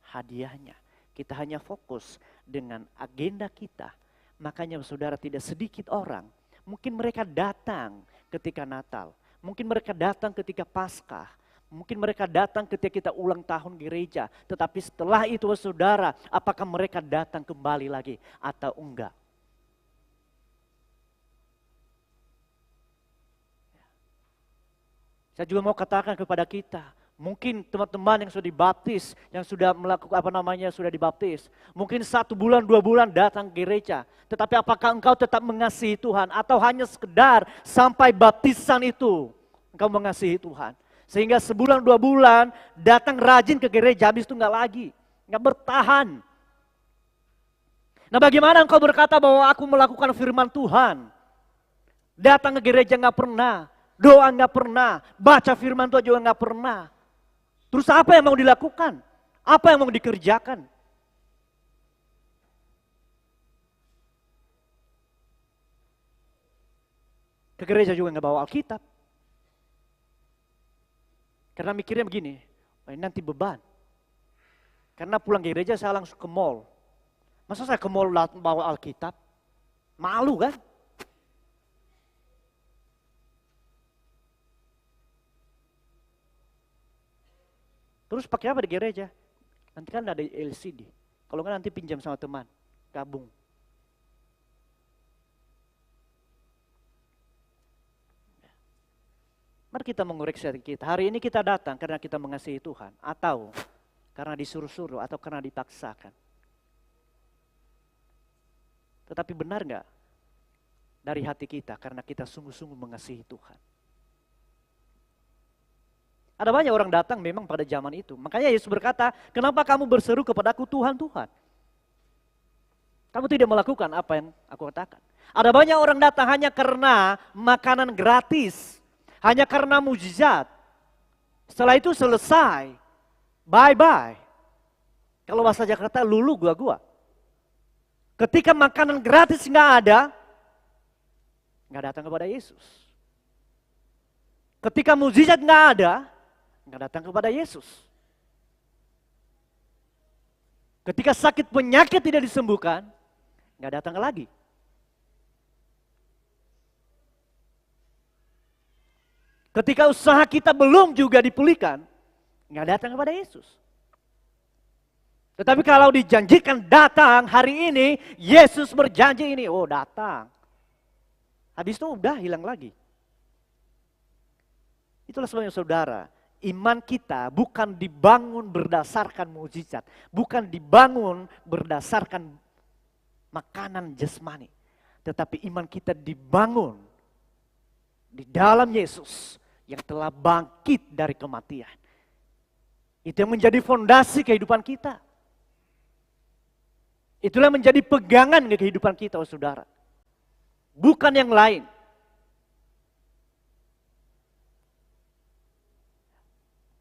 hadiahnya. Kita hanya fokus dengan agenda kita. Makanya saudara, tidak sedikit orang, mungkin mereka datang ketika Natal, mungkin mereka datang ketika Paskah, Mungkin mereka datang ketika kita ulang tahun gereja. Tetapi setelah itu saudara, apakah mereka datang kembali lagi atau enggak? Saya juga mau katakan kepada kita, mungkin teman-teman yang sudah dibaptis, yang sudah melakukan sudah dibaptis. Mungkin 1 bulan, 2 bulan datang ke gereja. Tetapi apakah engkau tetap mengasihi Tuhan? Atau hanya sekedar sampai baptisan itu engkau mengasihi Tuhan? Sehingga sebulan, 2 bulan datang rajin ke gereja, habis itu enggak lagi. Enggak bertahan. Nah bagaimana engkau berkata bahwa aku melakukan firman Tuhan? Datang ke gereja enggak pernah. Doa nggak pernah, baca firman Tuhan juga nggak pernah. Terus apa yang mau dilakukan? Apa yang mau dikerjakan? Ke gereja juga nggak bawa Alkitab. Karena mikirnya begini, ini nanti beban. Karena pulang gereja saya langsung ke mall. Masa saya ke mall bawa Alkitab? Malu kan? Terus pakai apa di gereja? Nanti kan ada LCD. Kalau nggak nanti pinjam sama teman, gabung. Mari kita mengoreksi hati kita. Hari ini kita datang karena kita mengasihi Tuhan. Atau karena disuruh-suruh atau karena dipaksakan. Tetapi benar nggak dari hati kita karena kita sungguh-sungguh mengasihi Tuhan? Ada banyak orang datang memang pada zaman itu. Makanya Yesus berkata, kenapa kamu berseru kepadaku Tuhan, Tuhan? Kamu tidak melakukan apa yang aku katakan. Ada banyak orang datang hanya karena makanan gratis. Hanya karena mujizat. Setelah itu selesai. Bye-bye. Kalau bahasa Jakarta, lulu gua. Ketika makanan gratis nggak ada, nggak datang kepada Yesus. Ketika mujizat nggak ada, nggak datang kepada Yesus. Ketika sakit penyakit tidak disembuhkan, nggak datang lagi. Ketika usaha kita belum juga dipulihkan, nggak datang kepada Yesus. Tetapi kalau dijanjikan datang hari ini, Yesus berjanji ini, oh datang. Habis itu udah hilang lagi. Itulah sebabnya saudara, iman kita bukan dibangun berdasarkan mukjizat, bukan dibangun berdasarkan makanan jasmani, tetapi iman kita dibangun di dalam Yesus yang telah bangkit dari kematian. Itu yang menjadi fondasi kehidupan kita. Itulah yang menjadi pegangan ke kehidupan kita, oh saudara. Bukan yang lain.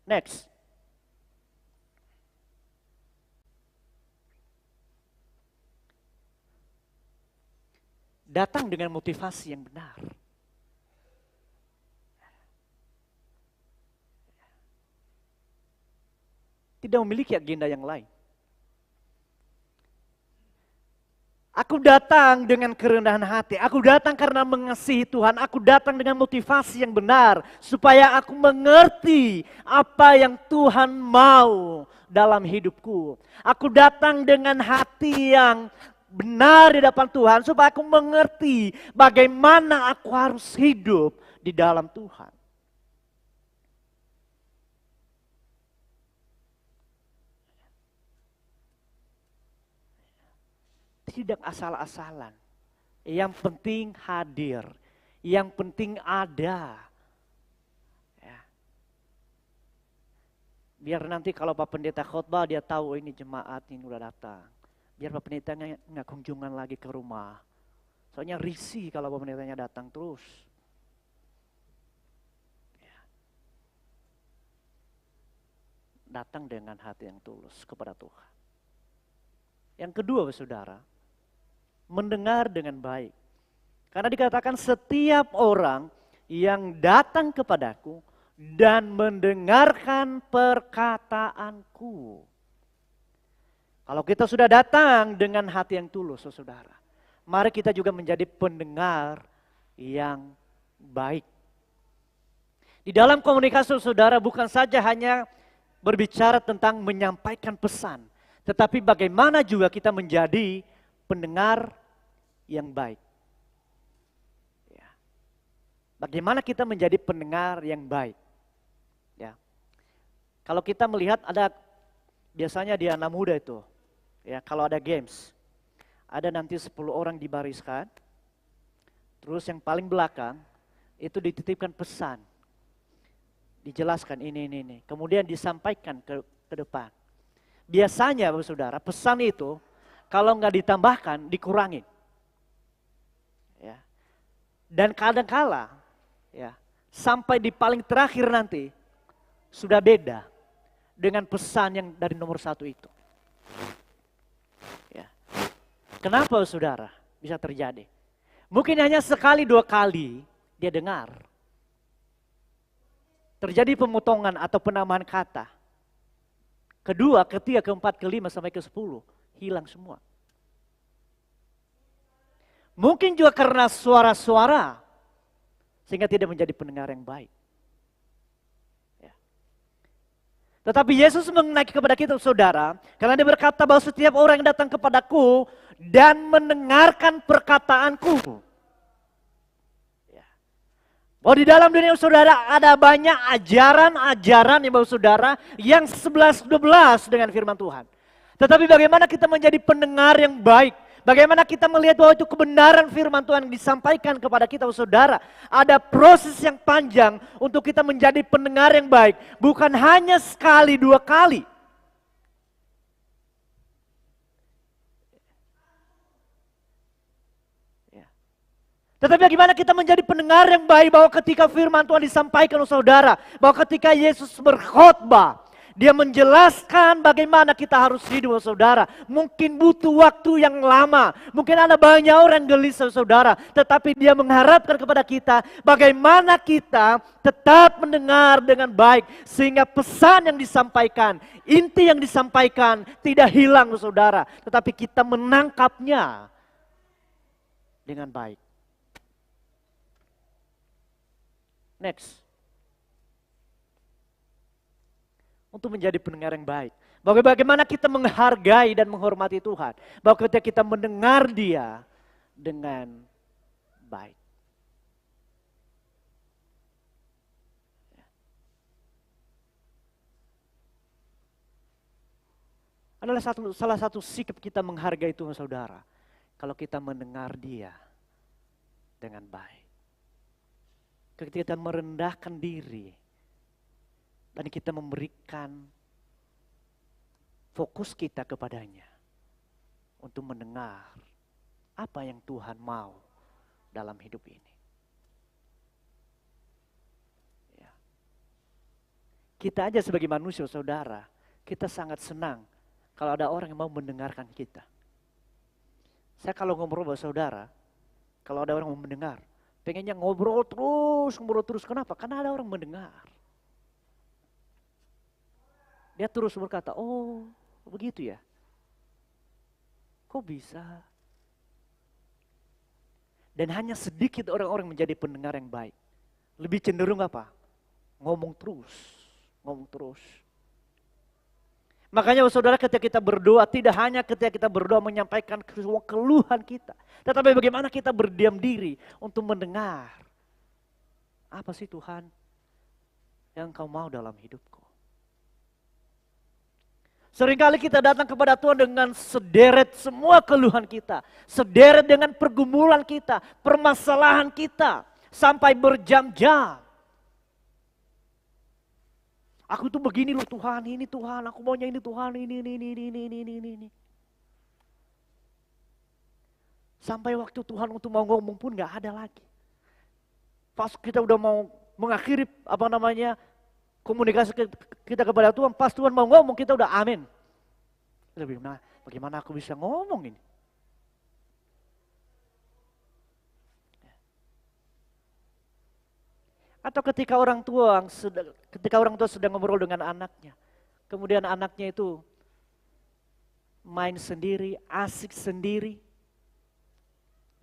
Next. Datang dengan motivasi yang benar. Tidak memiliki agenda yang lain. Aku datang dengan kerendahan hati. Aku datang karena mengasihi Tuhan. Aku datang dengan motivasi yang benar. Supaya aku mengerti apa yang Tuhan mau dalam hidupku. Aku datang dengan hati yang benar di depan Tuhan. Supaya aku mengerti bagaimana aku harus hidup di dalam Tuhan. Tidak asal-asalan. Yang penting hadir. Yang penting ada. Ya. Biar nanti kalau Pak Pendeta khotbah dia tahu ini jemaat ini udah datang. Biar Pak Pendetanya nggak kunjungan lagi ke rumah. Soalnya risih kalau Pak Pendetanya datang terus. Ya. Datang dengan hati yang tulus kepada Tuhan. Yang kedua saudara, mendengar dengan baik. Karena dikatakan setiap orang yang datang kepadaku dan mendengarkan perkataanku. Kalau kita sudah datang dengan hati yang tulus, saudara, mari kita juga menjadi pendengar yang baik. Di dalam komunikasi saudara bukan saja hanya berbicara tentang menyampaikan pesan, tetapi bagaimana juga kita menjadi pendengar yang baik. Ya. Bagaimana kita menjadi pendengar yang baik. Ya. Kalau kita melihat ada biasanya di anak muda itu, ya kalau ada games, ada nanti 10 orang dibariskan, terus yang paling belakang itu dititipkan pesan. Dijelaskan ini. Kemudian disampaikan ke depan. Biasanya Bapak Saudara, pesan itu kalau nggak ditambahkan, dikurangin. Ya. Dan kadang-kala, ya, sampai di paling terakhir nanti, sudah beda dengan pesan yang dari nomor 1 itu. Ya. Kenapa Saudara bisa terjadi? Mungkin hanya sekali 2 kali dia dengar. Terjadi pemotongan atau penambahan kata. Kedua, ketiga, keempat, kelima, sampai ke-10. Hilang semua. Mungkin juga karena suara-suara. Sehingga tidak menjadi pendengar yang baik. Ya. Tetapi Yesus menaiki kepada kita saudara. Karena dia berkata bahwa setiap orang yang datang kepadaku dan mendengarkan perkataanku. Oh, di dalam dunia saudara ada banyak ajaran-ajaran ya Bapak Saudara yang 11-12 dengan firman Tuhan. Tetapi bagaimana kita menjadi pendengar yang baik? Bagaimana kita melihat bahwa itu kebenaran firman Tuhan yang disampaikan kepada kita Bapak Saudara? Ada proses yang panjang untuk kita menjadi pendengar yang baik. Bukan hanya sekali 2 kali. Tetapi bagaimana kita menjadi pendengar yang baik bahwa ketika firman Tuhan disampaikan oleh saudara, bahwa ketika Yesus berkhotbah, dia menjelaskan bagaimana kita harus hidup saudara. Mungkin butuh waktu yang lama, mungkin ada banyak orang gelisah saudara, tetapi dia mengharapkan kepada kita bagaimana kita tetap mendengar dengan baik sehingga pesan yang disampaikan, inti yang disampaikan tidak hilang saudara, tetapi kita menangkapnya dengan baik. Next. Untuk menjadi pendengar yang baik. Bagaimana kita menghargai dan menghormati Tuhan. Bahwa ketika kita mendengar Dia dengan baik. Adalah salah satu sikap kita menghargai Tuhan saudara. Kalau kita mendengar Dia dengan baik. Ketika kita merendahkan diri dan kita memberikan fokus kita kepadanya untuk mendengar apa yang Tuhan mau dalam hidup ini. Ya. Kita aja sebagai manusia saudara, kita sangat senang kalau ada orang yang mau mendengarkan kita. Saya kalau ngobrol sama saudara, kalau ada orang mau mendengar, pengennya ngobrol terus. Kenapa? Karena ada orang mendengar. Dia terus berkata, oh begitu ya. Kok bisa? Dan hanya sedikit orang-orang menjadi pendengar yang baik. Lebih cenderung apa? Ngomong terus. Makanya saudara ketika kita berdoa, tidak hanya ketika kita berdoa menyampaikan semua keluhan kita. Tetapi bagaimana kita berdiam diri untuk mendengar. Apa sih Tuhan yang Kau mau dalam hidupku? Seringkali kita datang kepada Tuhan dengan sederet semua keluhan kita. Sederet dengan pergumulan kita, permasalahan kita. Sampai berjam-jam. Aku tuh begini loh Tuhan, ini Tuhan, aku maunya ini Tuhan, ini. Sampai waktu Tuhan untuk mau ngomong pun gak ada lagi. Pas kita udah mau mengakhiri komunikasi kita kepada Tuhan, pas Tuhan mau ngomong kita udah amin. Kita bilang, nah bagaimana aku bisa ngomong ini? Atau ketika orang tua sedang ngobrol dengan anaknya, kemudian anaknya itu main sendiri, asik sendiri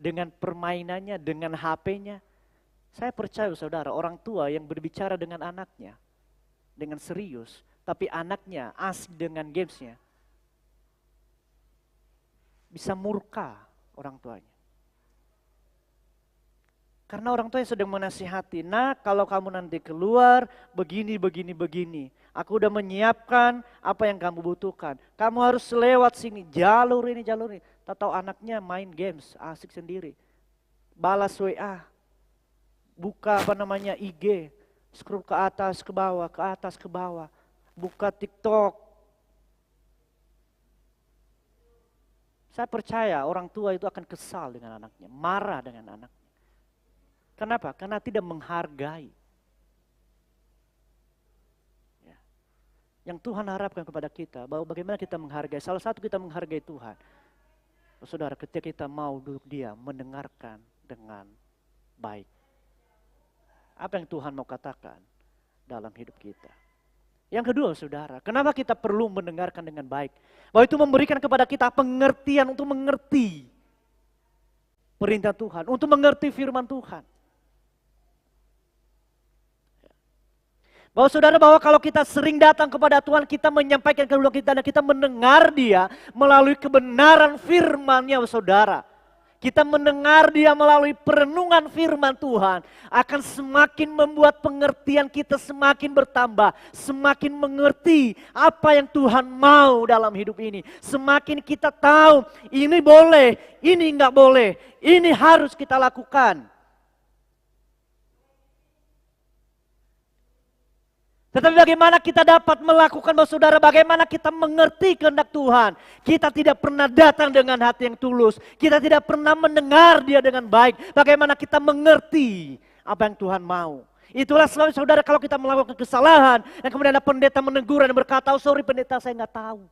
dengan permainannya, dengan HP-nya, Saya percaya saudara, orang tua yang berbicara dengan anaknya dengan serius, tapi anaknya asik dengan gamesnya, bisa murka orang tuanya. Karena orang tua yang sedang menasihati, nak kalau kamu nanti keluar begini, begini, begini. Aku udah menyiapkan apa yang kamu butuhkan. Kamu harus lewat sini, jalur ini, jalur ini. Tahu anaknya main games, asik sendiri. Balas WA, buka IG, scroll ke atas, ke bawah, ke atas, ke bawah. Buka TikTok. Saya percaya orang tua itu akan kesal dengan anaknya, marah dengan anaknya. Kenapa? Karena tidak menghargai. Ya. Yang Tuhan harapkan kepada kita, bahwa bagaimana kita menghargai. Salah satu kita menghargai Tuhan. Saudara, ketika kita mau duduk diam, mendengarkan dengan baik. Apa yang Tuhan mau katakan dalam hidup kita. Yang kedua saudara, kenapa kita perlu mendengarkan dengan baik? Bahwa itu memberikan kepada kita pengertian untuk mengerti perintah Tuhan, untuk mengerti firman Tuhan. Bahwa saudara, bahwa kalau kita sering datang kepada Tuhan, kita menyampaikan keluhan kita dan kita mendengar Dia melalui kebenaran firman-Nya saudara. Kita mendengar Dia melalui perenungan firman Tuhan akan semakin membuat pengertian kita semakin bertambah, semakin mengerti apa yang Tuhan mau dalam hidup ini. Semakin kita tahu ini boleh, ini enggak boleh, ini harus kita lakukan. Tetapi bagaimana kita dapat melakukan, saudara, bagaimana kita mengerti kehendak Tuhan. Kita tidak pernah datang dengan hati yang tulus. Kita tidak pernah mendengar Dia dengan baik. Bagaimana kita mengerti apa yang Tuhan mau. Itulah sebab saudara, kalau kita melakukan kesalahan, dan kemudian ada pendeta menegur dan berkata, oh sorry pendeta, saya nggak tahu.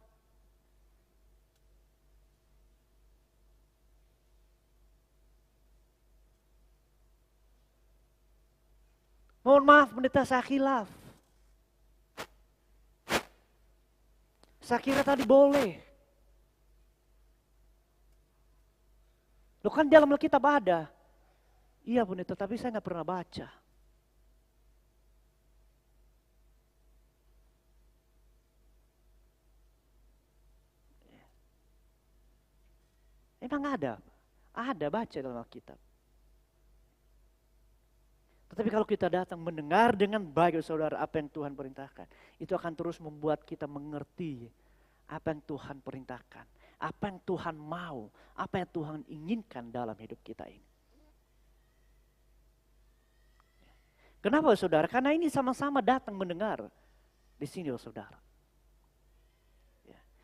Mohon maaf pendeta, saya khilaf. Saya kira tadi boleh. Loh kan dalam Alkitab ada. Iya pendeta, tapi saya nggak pernah baca. Emang ada? Ada baca dalam Alkitab. Tetapi kalau kita datang mendengar dengan baik saudara apa yang Tuhan perintahkan, itu akan terus membuat kita mengerti apa yang Tuhan perintahkan, apa yang Tuhan mau, apa yang Tuhan inginkan dalam hidup kita ini. Kenapa saudara? Karena ini sama-sama datang mendengar di sini saudara.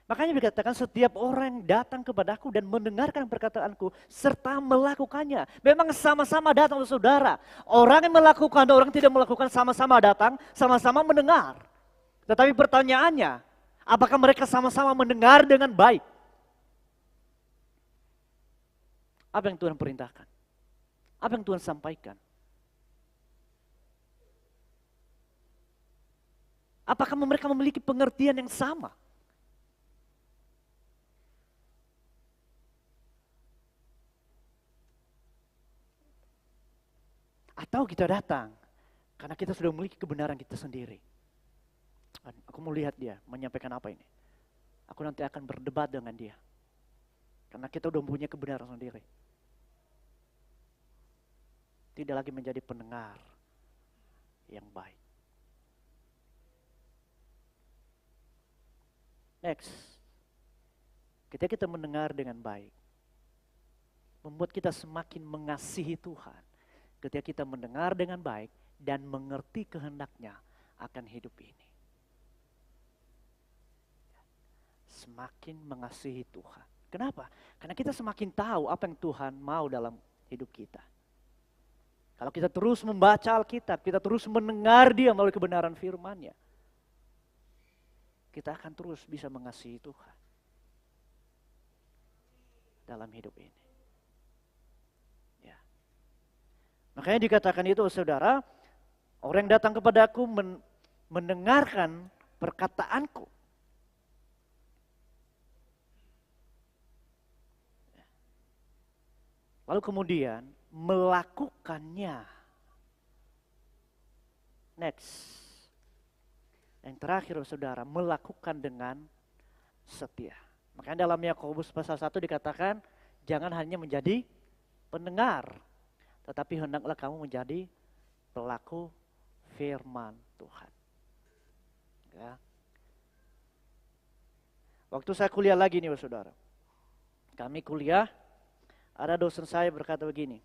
Makanya dikatakan setiap orang yang datang kepadaku dan mendengarkan perkataanku serta melakukannya. Memang sama-sama datang saudara. Orang yang melakukan, orang yang tidak melakukan sama-sama datang, sama-sama mendengar. Tetapi pertanyaannya, apakah mereka sama-sama mendengar dengan baik? Apa yang Tuhan perintahkan? Apa yang Tuhan sampaikan? Apakah mereka memiliki pengertian yang sama? Atau kita datang karena kita sudah memiliki kebenaran kita sendiri. Aku mau lihat dia menyampaikan apa ini. Aku nanti akan berdebat dengan dia. Karena kita sudah mempunyai kebenaran sendiri. Tidak lagi menjadi pendengar yang baik. Next. Ketika kita mendengar dengan baik, membuat kita semakin mengasihi Tuhan. Ketika kita mendengar dengan baik dan mengerti kehendaknya akan hidup ini. Semakin mengasihi Tuhan. Kenapa? Karena kita semakin tahu apa yang Tuhan mau dalam hidup kita. Kalau kita terus membaca Alkitab, kita terus mendengar Dia melalui kebenaran firman-Nya, kita akan terus bisa mengasihi Tuhan dalam hidup ini. Makanya dikatakan itu saudara, orang yang datang kepadaku mendengarkan perkataanku. Lalu kemudian melakukannya. Next. Yang terakhir saudara, melakukan dengan setia. Makanya dalam Yakobus pasal 1 dikatakan, jangan hanya menjadi pendengar, tetapi hendaklah kamu menjadi pelaku firman Tuhan. Ya. Waktu saya kuliah lagi nih saudara, kami kuliah, ada dosen saya berkata begini,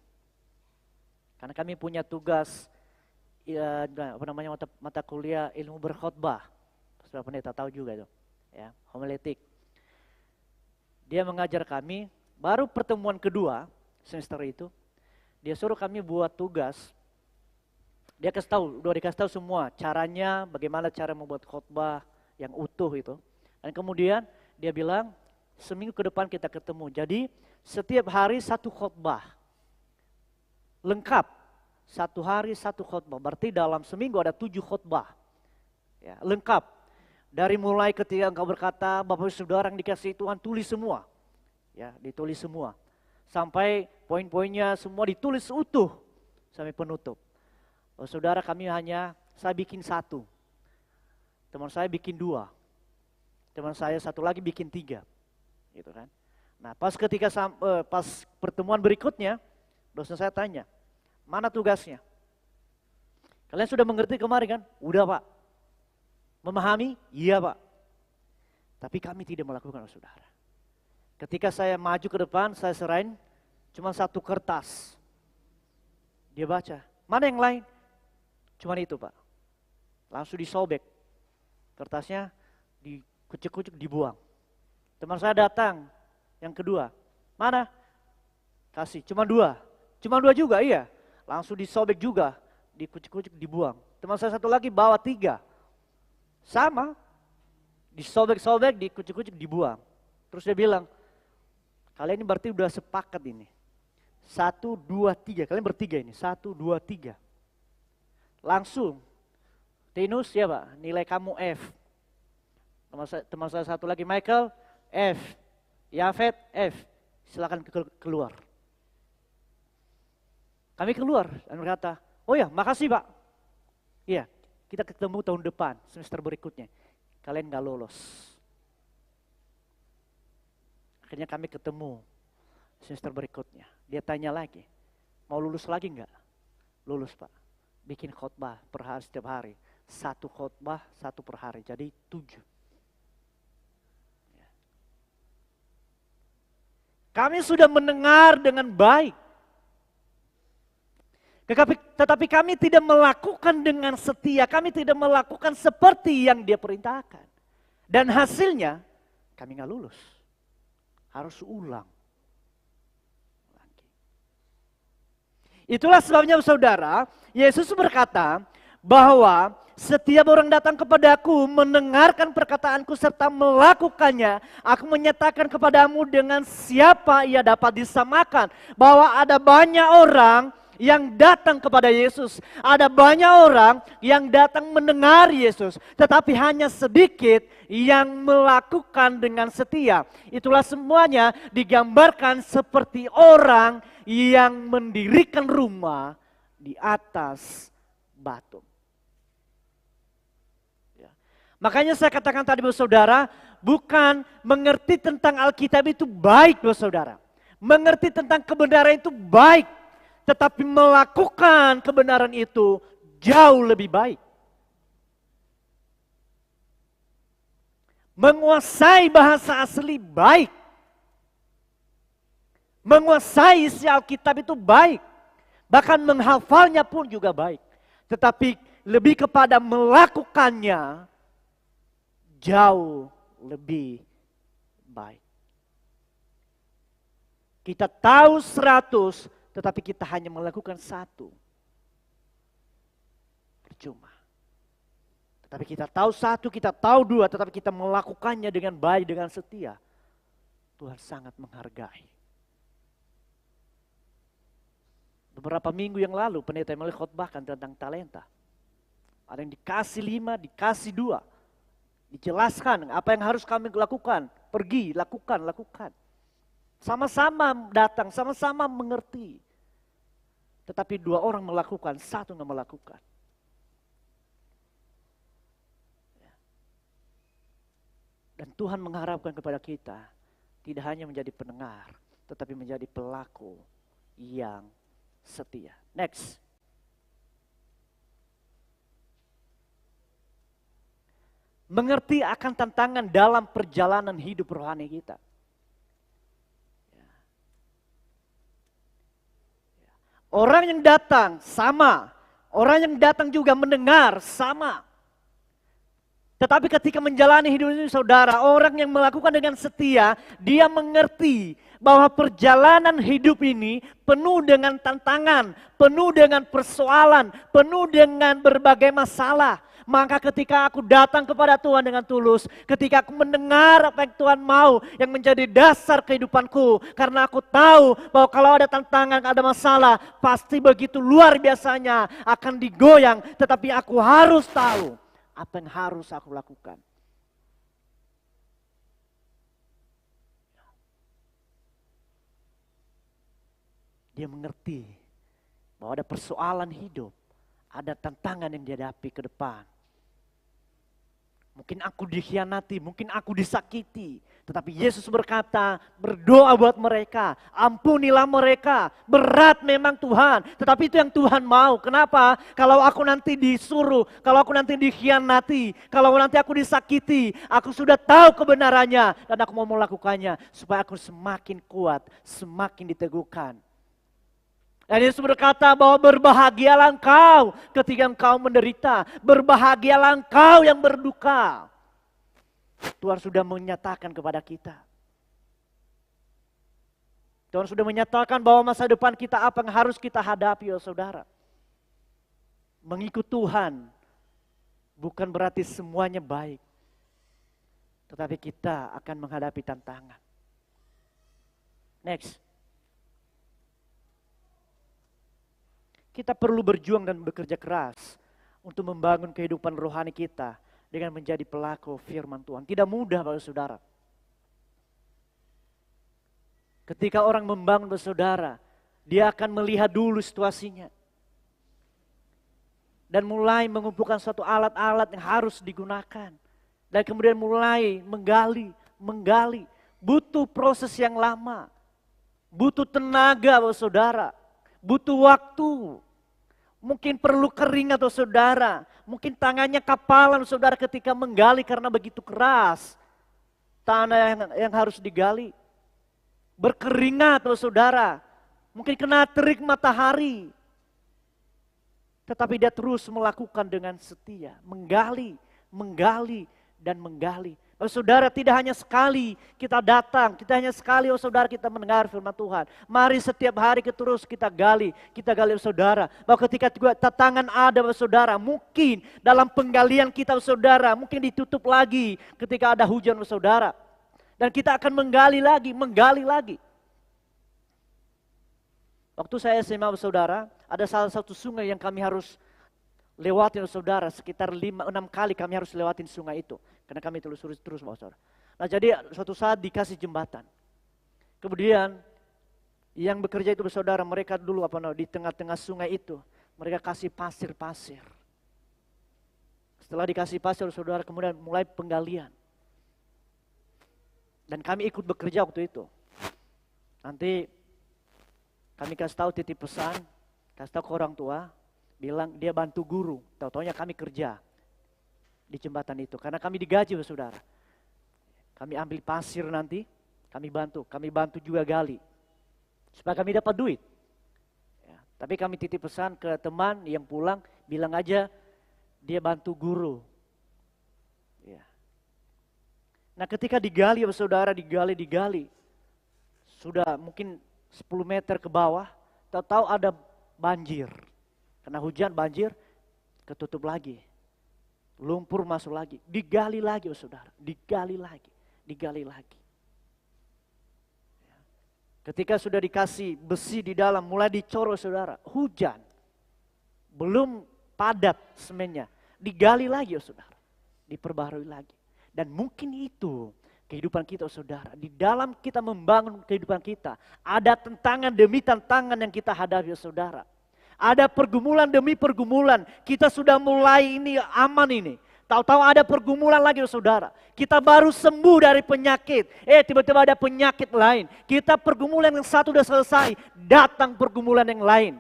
karena kami punya tugas mata kuliah ilmu berkhotbah. Saudara pendeta tahu juga itu, ya, homiletik. Dia mengajar kami, baru pertemuan kedua semester itu, dia suruh kami buat tugas. Dia udah dikasih tahu semua caranya, bagaimana cara membuat khotbah yang utuh itu. Dan kemudian dia bilang, seminggu ke depan kita ketemu. Jadi setiap hari satu khotbah, lengkap. Satu hari satu khotbah, berarti dalam seminggu ada 7 khotbah. Ya, lengkap. Dari mulai ketika engkau berkata, Bapak Saudara yang dikasihi Tuhan, tulis semua. Ya, ditulis semua. Sampai poin-poinnya semua ditulis utuh sampai penutup. Oh, saudara saya bikin 1. Teman saya bikin 2. Teman saya satu lagi bikin 3. Gitu kan. Nah, pas pertemuan berikutnya, dosen saya tanya, mana tugasnya? Kalian sudah mengerti kemarin kan? Udah Pak. Memahami? Iya Pak. Tapi kami tidak melakukan saudara. Ketika saya maju ke depan, saya serahin cuma 1 kertas. Dia baca. Mana yang lain? Cuma itu Pak. Langsung disobek. Kertasnya dikucuk-kucuk, dibuang. Teman saya datang, yang kedua. Mana? Kasih, cuma 2. Cuma 2 juga, iya. Langsung disobek juga, dikucuk-kucuk, dibuang. Teman saya satu lagi bawa 3. Sama, disobek-sobek, dikucuk-kucuk, dibuang. Terus dia bilang, kalian ini berarti udah sepakat ini. 1, 2, 3, kalian bertiga ini. 1, 2, 3. Langsung, Tinus ya Pak, nilai kamu F. Teman saya satu lagi, Michael, F. Yafet, F. Silakan keluar. Kami keluar dan berkata, oh ya makasih Pak. Iya, kita ketemu tahun depan, semester berikutnya. Kalian gak lolos. Akhirnya kami ketemu semester berikutnya. Dia tanya lagi, mau lulus lagi enggak? Lulus Pak. Bikin khotbah per hari setiap hari. 1 khotbah, 1 per hari. Jadi 7. Kami sudah mendengar dengan baik. Tetapi kami tidak melakukan dengan setia. Kami tidak melakukan seperti yang dia perintahkan. Dan hasilnya kami gak lulus. Harus ulang. Itulah sebabnya saudara, Yesus berkata bahwa setiap orang datang kepadaku mendengarkan perkataanku serta melakukannya, aku menyatakan kepadamu dengan siapa ia dapat disamakan. Bahwa ada banyak orang yang datang kepada Yesus. Ada banyak orang yang datang mendengar Yesus. Tetapi hanya sedikit yang melakukan dengan setia. Itulah semuanya digambarkan seperti orang yang mendirikan rumah di atas batu. Ya. Makanya saya katakan tadi saudara, bukan mengerti tentang Alkitab itu baik saudara. Mengerti tentang kebenaran itu baik. Tetapi melakukan kebenaran itu jauh lebih baik. Menguasai bahasa asli baik. Menguasai isi Alkitab itu baik. Bahkan menghafalnya pun juga baik. Tetapi lebih kepada melakukannya jauh lebih baik. Kita tahu 100, tetapi kita hanya melakukan 1. Percuma. Tetapi kita tahu 1, kita tahu 2, tetapi kita melakukannya dengan baik, dengan setia. Tuhan sangat menghargai. Beberapa minggu yang lalu pendeta Emily khotbahkan tentang talenta. Ada yang dikasih 5, dikasih 2. Dijelaskan apa yang harus kami lakukan. Pergi, lakukan. Sama-sama datang, sama-sama mengerti. Tetapi 2 orang melakukan, 1 nggak melakukan. Dan Tuhan mengharapkan kepada kita tidak hanya menjadi pendengar, tetapi menjadi pelaku yang setia. Next. Mengerti akan tantangan dalam perjalanan hidup rohani kita. Orang yang datang sama, orang yang datang juga mendengar sama. Tetapi ketika menjalani hidup ini saudara, orang yang melakukan dengan setia, dia mengerti bahwa perjalanan hidup ini penuh dengan tantangan, penuh dengan persoalan, penuh dengan berbagai masalah. Maka ketika aku datang kepada Tuhan dengan tulus, ketika aku mendengar apa yang Tuhan mau, yang menjadi dasar kehidupanku, karena aku tahu bahwa kalau ada tantangan, ada masalah, pasti begitu luar biasanya akan digoyang, tetapi aku harus tahu apa yang harus aku lakukan. Dia mengerti bahwa ada persoalan hidup, ada tantangan yang dihadapi ke depan. Mungkin aku dikhianati, mungkin aku disakiti. Tetapi Yesus berkata, berdoa buat mereka, ampunilah mereka. Berat memang Tuhan, tetapi itu yang Tuhan mau. Kenapa? Kalau aku nanti disuruh, kalau aku nanti dikhianati, kalau nanti aku disakiti, aku sudah tahu kebenarannya dan aku mau melakukannya supaya aku semakin kuat, semakin diteguhkan. Dan Yesus berkata bahwa berbahagialah engkau ketika engkau menderita. Berbahagialah engkau yang berduka. Tuhan sudah menyatakan kepada kita. Tuhan sudah menyatakan bahwa masa depan kita apa yang harus kita hadapi, ya saudara. Mengikut Tuhan bukan berarti semuanya baik. Tetapi kita akan menghadapi tantangan. Next. Kita perlu berjuang dan bekerja keras untuk membangun kehidupan rohani kita dengan menjadi pelaku firman Tuhan. Tidak mudah, Bapak Saudara. Ketika orang membangun, Bapak Saudara, dia akan melihat dulu situasinya. Dan mulai mengumpulkan suatu alat-alat yang harus digunakan. Dan kemudian mulai menggali. Butuh proses yang lama. Butuh tenaga, Bapak Saudara. Butuh waktu. Mungkin perlu keringat, saudara. Mungkin tangannya kapalan, saudara, ketika menggali karena begitu keras tanah yang harus digali. Berkeringat, saudara. Mungkin kena terik matahari. Tetapi dia terus melakukan dengan setia. Menggali, dan menggali. Oh saudara, tidak hanya sekali kita datang, tidak hanya sekali oh saudara kita mendengar firman Tuhan. Mari setiap hari terus kita gali oh saudara. Bahwa ketika tantangan ada oh saudara, mungkin dalam penggalian kita oh saudara, mungkin ditutup lagi ketika ada hujan oh saudara. Dan kita akan menggali lagi. Waktu saya SMA oh saudara, ada salah satu sungai yang kami harus lewatin oh saudara, sekitar 5-6 kali kami harus lewatin sungai itu. Karena kami telusuri terus saudara. Nah jadi suatu saat dikasih jembatan. Kemudian yang bekerja itu saudara, mereka dulu di tengah-tengah sungai itu. Mereka kasih pasir. Setelah dikasih pasir saudara, kemudian mulai penggalian. Dan kami ikut bekerja waktu itu. Nanti kami kasih tahu titip pesan, kasih tahu ke orang tua. Bilang dia bantu guru, tahu-taunya kami kerja di jembatan itu. Karena kami digaji saudara. Kami ambil pasir nanti, kami bantu juga gali. Supaya kami dapat duit. Ya, tapi kami titip pesan ke teman yang pulang, bilang aja dia bantu guru. Ya. Nah ketika digali saudara, digali. Sudah mungkin 10 meter ke bawah, tahu-tahu ada banjir. Karena hujan banjir, ketutup lagi. Lumpur masuk lagi. Digali lagi saudara. Digali lagi. Ketika sudah dikasih besi di dalam, mulai dicor saudara. Hujan. Belum padat semennya. Digali lagi saudara. Diperbarui lagi. Dan mungkin itu kehidupan kita saudara. Di dalam kita membangun kehidupan kita. Ada tantangan demi tantangan yang kita hadapi saudara. Ada pergumulan demi pergumulan. Kita sudah mulai ini aman ini. Tahu-tahu ada pergumulan lagi saudara. Kita baru sembuh dari penyakit. Tiba-tiba ada penyakit lain. Kita pergumulan yang satu udah selesai. Datang pergumulan yang lain.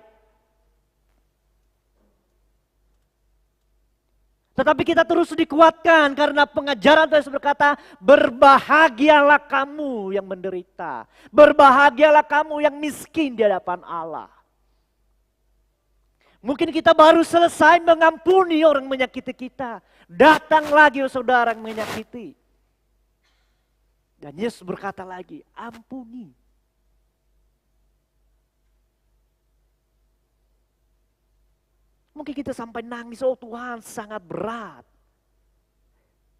Tetapi kita terus dikuatkan karena pengajaran Tuhan Yesus berkata, berbahagialah kamu yang menderita. Berbahagialah kamu yang miskin di hadapan Allah. Mungkin kita baru selesai mengampuni orang menyakiti kita. Datang lagi saudara yang menyakiti. Dan Yesus berkata lagi, ampuni. Mungkin kita sampai nangis, oh Tuhan sangat berat.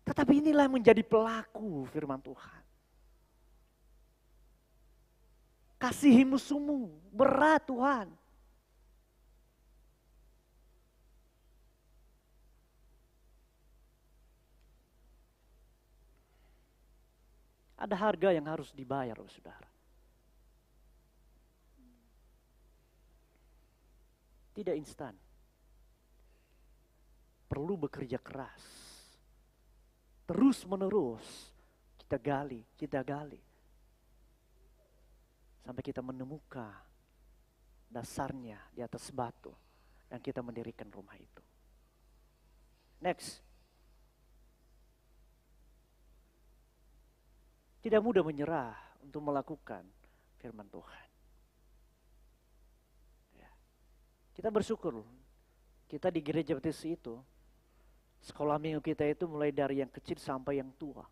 Tetapi inilah yang menjadi pelaku firman Tuhan. Kasihi musuhmu, berat Tuhan. Ada harga yang harus dibayar, saudara. Tidak instan. Perlu bekerja keras. Terus menerus kita gali. Sampai kita menemukan dasarnya di atas batu. Dan kita mendirikan rumah itu. Next. Tidak mudah menyerah untuk melakukan firman Tuhan. Ya. Kita bersyukur, kita di gereja baptis itu, sekolah minggu kita itu mulai dari yang kecil sampai yang tua.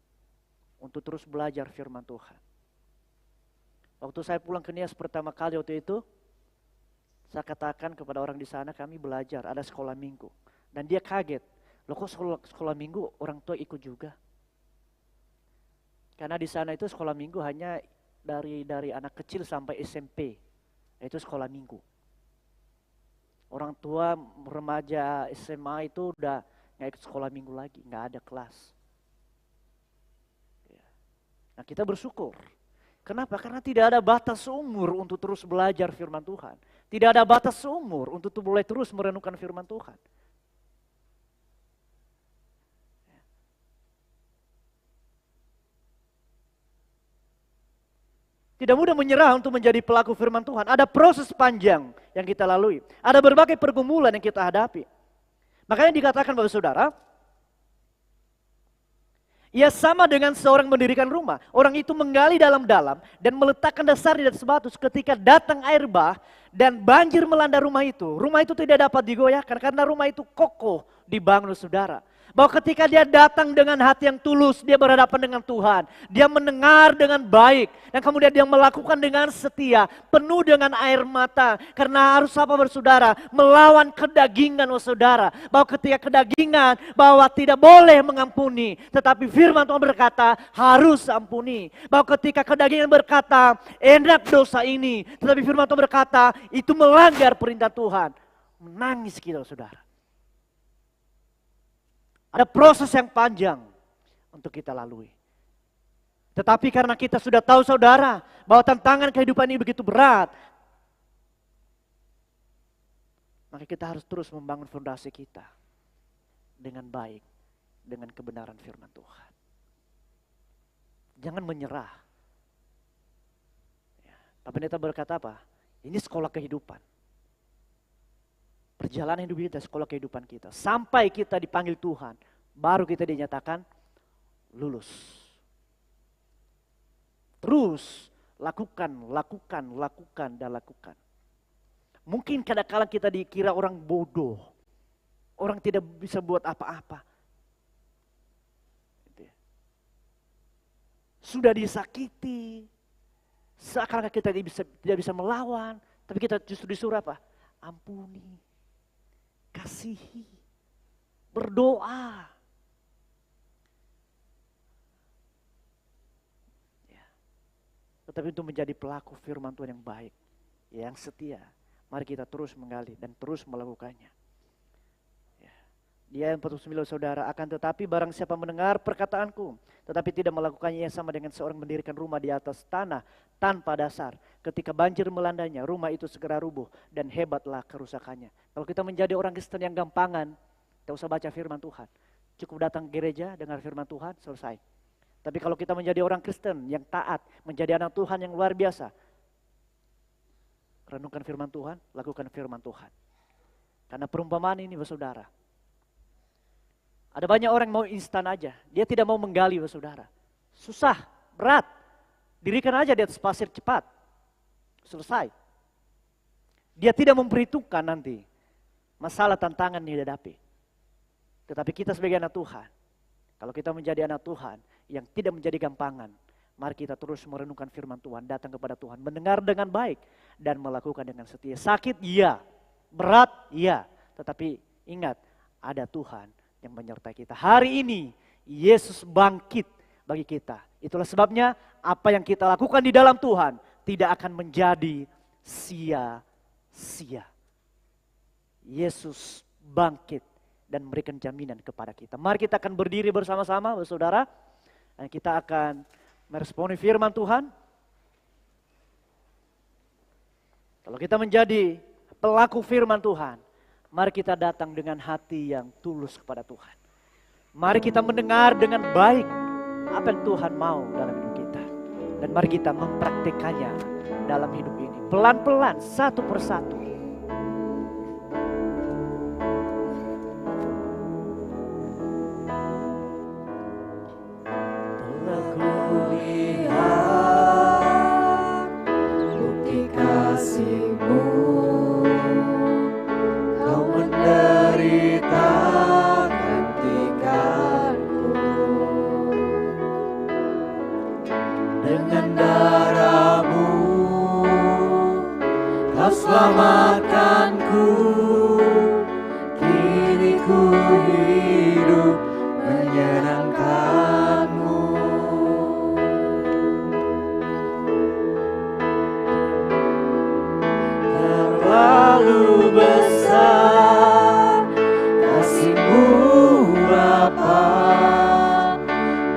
Untuk terus belajar firman Tuhan. Waktu saya pulang ke Nias pertama kali waktu itu, saya katakan kepada orang di sana, kami belajar, ada sekolah minggu. Dan dia kaget, loh kok sekolah minggu orang tua ikut juga? Karena di sana itu sekolah minggu hanya dari anak kecil sampai SMP. Itu sekolah minggu. Orang tua remaja SMA itu udah nggak ikut sekolah minggu lagi, nggak ada kelas. Nah kita bersyukur. Kenapa? Karena tidak ada batas umur untuk terus belajar firman Tuhan. Tidak ada batas umur untuk boleh terus merenungkan firman Tuhan. Tidak mudah menyerah untuk menjadi pelaku firman Tuhan. Ada proses panjang yang kita lalui. Ada berbagai pergumulan yang kita hadapi. Makanya dikatakan Bapak Saudara, ia sama dengan seorang mendirikan rumah. Orang itu menggali dalam-dalam dan meletakkan dasar di atas batu. Ketika datang air bah dan banjir melanda rumah itu tidak dapat digoyahkan karena rumah itu kokoh dibangun saudara. Bahwa ketika dia datang dengan hati yang tulus, dia berhadapan dengan Tuhan. Dia mendengar dengan baik. Dan kemudian dia melakukan dengan setia, penuh dengan air mata. Karena harus apa bersaudara? Melawan kedagingan saudara. Bahwa ketika kedagingan, bahwa tidak boleh mengampuni. Tetapi firman Tuhan berkata, harus ampuni. Bahwa ketika kedagingan berkata, enak dosa ini. Tetapi firman Tuhan berkata, itu melanggar perintah Tuhan. Menangis kita saudara. Ada proses yang panjang untuk kita lalui. Tetapi karena kita sudah tahu saudara, bahwa tantangan kehidupan ini begitu berat, maka kita harus terus membangun fondasi kita dengan baik, dengan kebenaran firman Tuhan. Jangan menyerah. Pak Pendeta berkata apa? Ini sekolah kehidupan. Perjalanan hidup kita, sekolah kehidupan kita. Sampai kita dipanggil Tuhan, baru kita dinyatakan lulus. Terus lakukan, dan lakukan. Mungkin kadang-kadang kita dikira orang bodoh. Orang tidak bisa buat apa-apa. Sudah disakiti. Seakan-akan kita tidak bisa melawan. Tapi kita justru disuruh apa? Ampuni. Kasihi, berdoa. Ya. Tetapi untuk menjadi pelaku firman Tuhan yang baik, yang setia, mari kita terus menggali dan terus melakukannya. Ya. Dia yang 49 saudara, akan tetapi barang siapa mendengar perkataanku, tetapi tidak melakukannya, ia sama dengan seorang mendirikan rumah di atas tanah tanpa dasar. Ketika banjir melandanya, rumah itu segera rubuh dan hebatlah kerusakannya. Kalau kita menjadi orang Kristen yang gampangan, tidak usah baca firman Tuhan. Cukup datang ke gereja, dengar firman Tuhan, selesai. Tapi kalau kita menjadi orang Kristen yang taat, menjadi anak Tuhan yang luar biasa, renungkan firman Tuhan, lakukan firman Tuhan. Karena perumpamaan ini, saudara, ada banyak orang mau instan aja. Dia tidak mau menggali, saudara. Susah, berat. Dirikan aja di atas pasir cepat. Selesai. Dia tidak memperhitungkan nanti masalah tantangan yang dihadapi. Tetapi kita sebagai anak Tuhan, kalau kita menjadi anak Tuhan yang tidak menjadi gampangan, mari kita terus merenungkan firman Tuhan, datang kepada Tuhan, mendengar dengan baik dan melakukan dengan setia. Sakit, iya. Berat, iya. Tetapi ingat, ada Tuhan yang menyertai kita. Hari ini Yesus bangkit bagi kita. Itulah sebabnya apa yang kita lakukan di dalam Tuhan tidak akan menjadi sia-sia. Yesus bangkit dan memberikan jaminan kepada kita. Mari kita akan berdiri bersama-sama, saudara. Dan kita akan meresponi firman Tuhan. Kalau kita menjadi pelaku firman Tuhan, mari kita datang dengan hati yang tulus kepada Tuhan. Mari kita mendengar dengan baik apa yang Tuhan mau dalam hidup kita. Dan mari kita mempraktikannya dalam hidup ini. Pelan-pelan, satu persatu. Selamatkanku, kini ku hidup menyenangkanmu. Terlalu besar kasih-Mu Bapa,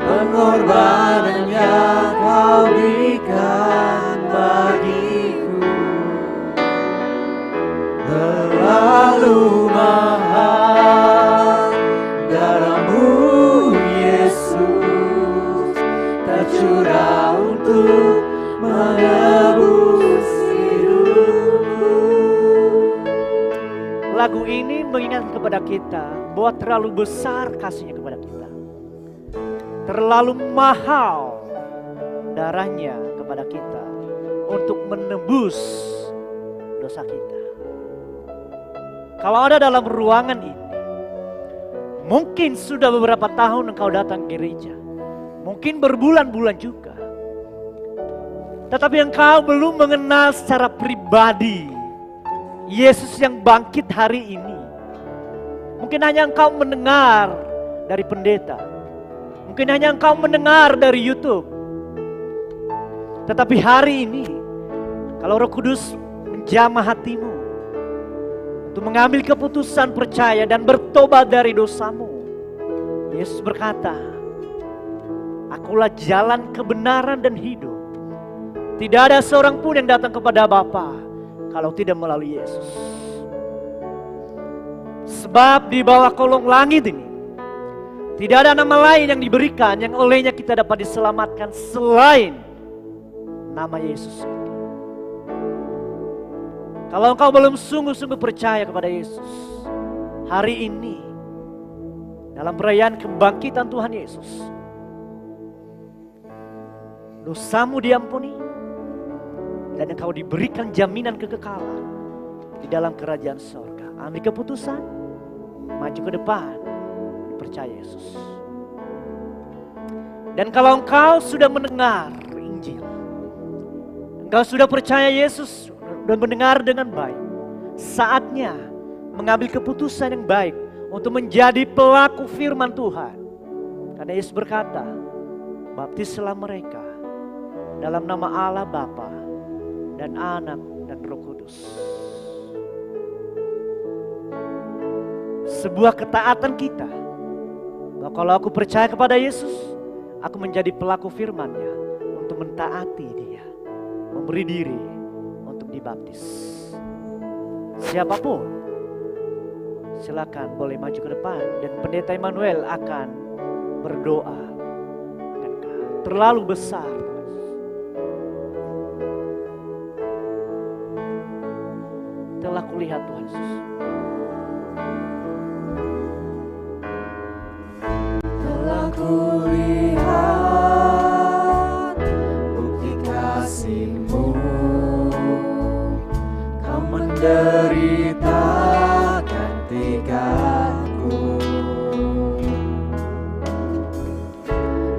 pengorbanan yang Kau berikan bagiku. Terlalu mahal darah-Mu Yesus, tercurah untuk menebus hidupku. Lagu ini mengingatkan kepada kita bahwa terlalu besar kasih-Nya kepada kita. Terlalu mahal darahnya kepada kita untuk menebus dosa kita. Kalau ada dalam ruangan ini, mungkin sudah beberapa tahun engkau datang ke gereja, mungkin berbulan-bulan juga, tetapi engkau belum mengenal secara pribadi Yesus yang bangkit hari ini. Mungkin hanya engkau mendengar dari pendeta, mungkin hanya engkau mendengar dari YouTube. Tetapi hari ini, kalau Roh Kudus menjamah hatimu untuk mengambil keputusan percaya dan bertobat dari dosamu, Yesus berkata, Akulah jalan kebenaran dan hidup. Tidak ada seorang pun yang datang kepada Bapa kalau tidak melalui Yesus. Sebab di bawah kolong langit ini tidak ada nama lain yang diberikan yang olehnya kita dapat diselamatkan selain nama Yesus. Kalau engkau belum sungguh-sungguh percaya kepada Yesus, hari ini dalam perayaan kebangkitan Tuhan Yesus, dosamu diampuni dan engkau diberikan jaminan kekekalan di dalam kerajaan sorga. Ambil keputusan, maju ke depan, percaya Yesus. Dan kalau engkau sudah mendengar Injil, engkau sudah percaya Yesus dan mendengar dengan baik, saatnya mengambil keputusan yang baik untuk menjadi pelaku firman Tuhan. Karena Yesus berkata, baptislah mereka dalam nama Allah Bapa dan Anak dan Roh Kudus. Sebuah ketaatan kita, bahwa kalau aku percaya kepada Yesus, aku menjadi pelaku firman-Nya untuk mentaati Dia, memberi diri dibaptis. silakan boleh maju ke depan dan Pendeta Emmanuel akan berdoa. Engkau terlalu besar, telah kulihat Tuhan Yesus. Telah kulihat bukti kasih-Mu, Kau menderita gantikanku.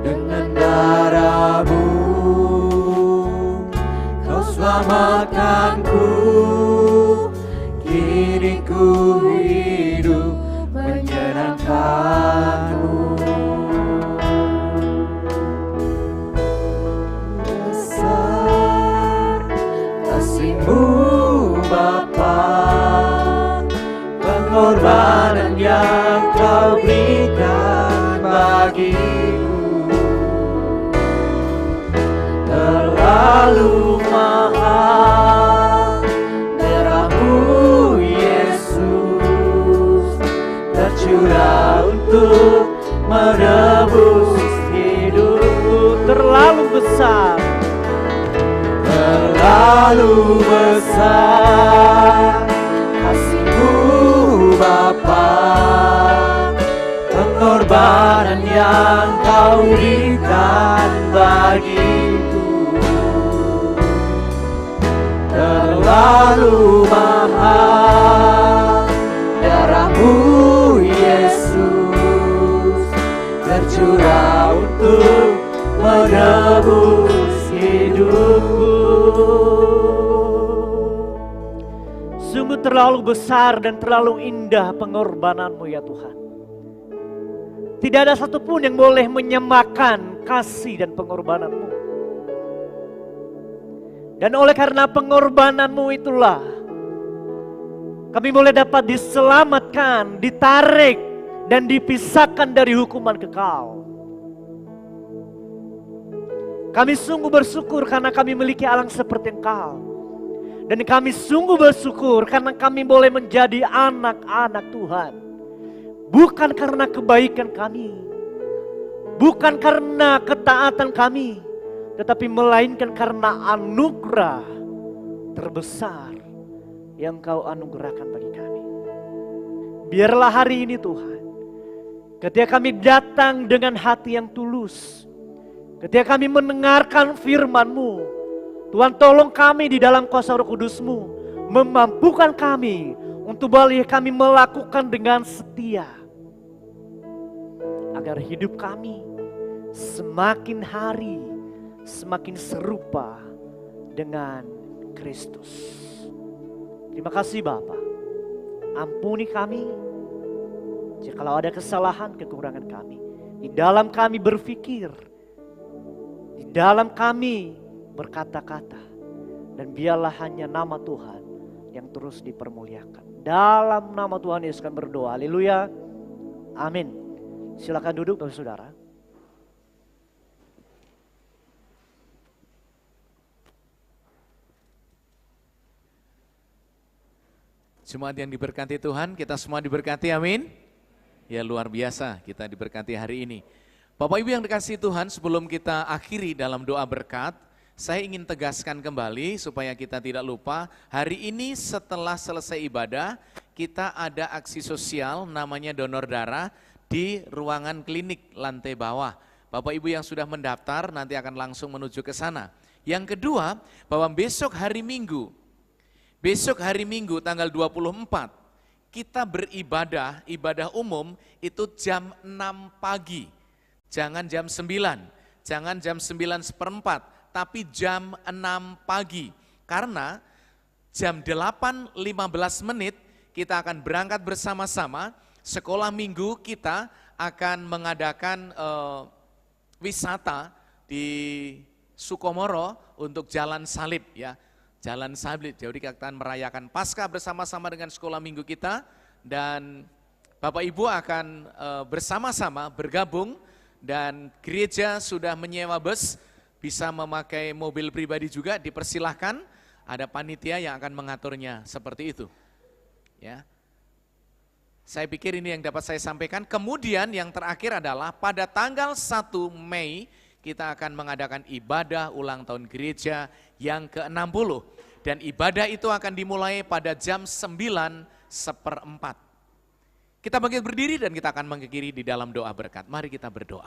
Dengan darah-Mu Kau selamatkanku. Kini ku hidup menyenangkan-Mu. Besar kasih-Mu Bapa, pengorbanan yang Kau berikan bagiku terlalu mahal. Darah-Mu Yesus tercurah untuk menebus Hidupku terlalu besar, terlalu besar kasih-Mu Bapa, pengorbanan yang Kau berikan bagiku terlalu mahal. Darah-Mu Yesus tercurah untuk menebus hidupku. sungguh terlalu besar dan terlalu indah pengorbanan-Mu ya Tuhan. Tidak ada satupun yang boleh menyamakan kasih dan pengorbanan-Mu. Dan oleh karena pengorbanan-Mu itulah kami boleh dapat diselamatkan, ditarik, dan dipisahkan dari hukuman kekal. Kami sungguh bersyukur karena kami memiliki Allah seperti Engkau. Dan kami sungguh bersyukur karena kami boleh menjadi anak-anak Tuhan. Bukan karena kebaikan kami, bukan karena ketaatan kami, tetapi melainkan karena anugerah terbesar yang Kau anugerahkan bagi kami. Biarlah hari ini Tuhan, ketika kami datang dengan hati yang tulus, ketika kami mendengarkan firman-Mu, Tuhan tolong kami di dalam kuasa Roh Kudus-Mu, memampukan kami untuk boleh kami melakukan dengan setia, agar hidup kami semakin hari semakin serupa dengan Kristus. Terima kasih Bapa. Ampuni kami jikalau ada kesalahan kekurangan kami di dalam kami berpikir, di dalam kami berkata-kata, dan biarlah hanya nama Tuhan yang terus dipermuliakan. Dalam nama Tuhan Yesus kami berdoa. Haleluya. Amin. Silakan duduk Bapak Saudara. Jemaat yang diberkati Tuhan, kita semua diberkati, amin. Ya luar biasa kita diberkati hari ini. Bapak Ibu yang dikasihi Tuhan, sebelum kita akhiri dalam doa berkat, saya ingin tegaskan kembali supaya kita tidak lupa, hari ini setelah selesai ibadah, kita ada aksi sosial namanya donor darah di ruangan klinik lantai bawah. Bapak Ibu yang sudah mendaftar nanti akan langsung menuju ke sana. Yang kedua, bahwa besok hari Minggu tanggal 24, kita beribadah, ibadah umum itu jam 6 pagi. Jangan jam 9, jangan jam 9:15, tapi jam 6 pagi. Karena jam 8:15 kita akan berangkat bersama-sama, sekolah minggu kita akan mengadakan wisata di Sukomoro untuk Jalan Salib ya. Jalan Salib, jadi kita akan merayakan Paskah bersama-sama dengan sekolah minggu kita, dan Bapak Ibu akan bersama-sama bergabung, dan gereja sudah menyewa bus, bisa memakai mobil pribadi juga, dipersilahkan, ada panitia yang akan mengaturnya seperti itu. Ya. Saya pikir ini yang dapat saya sampaikan. Kemudian yang terakhir adalah pada tanggal 1 Mei kita akan mengadakan ibadah ulang tahun gereja yang ke-60. Dan ibadah itu akan dimulai pada jam 9:15. Kita bangkit berdiri dan kita akan mengakhiri di dalam doa berkat. Mari kita berdoa.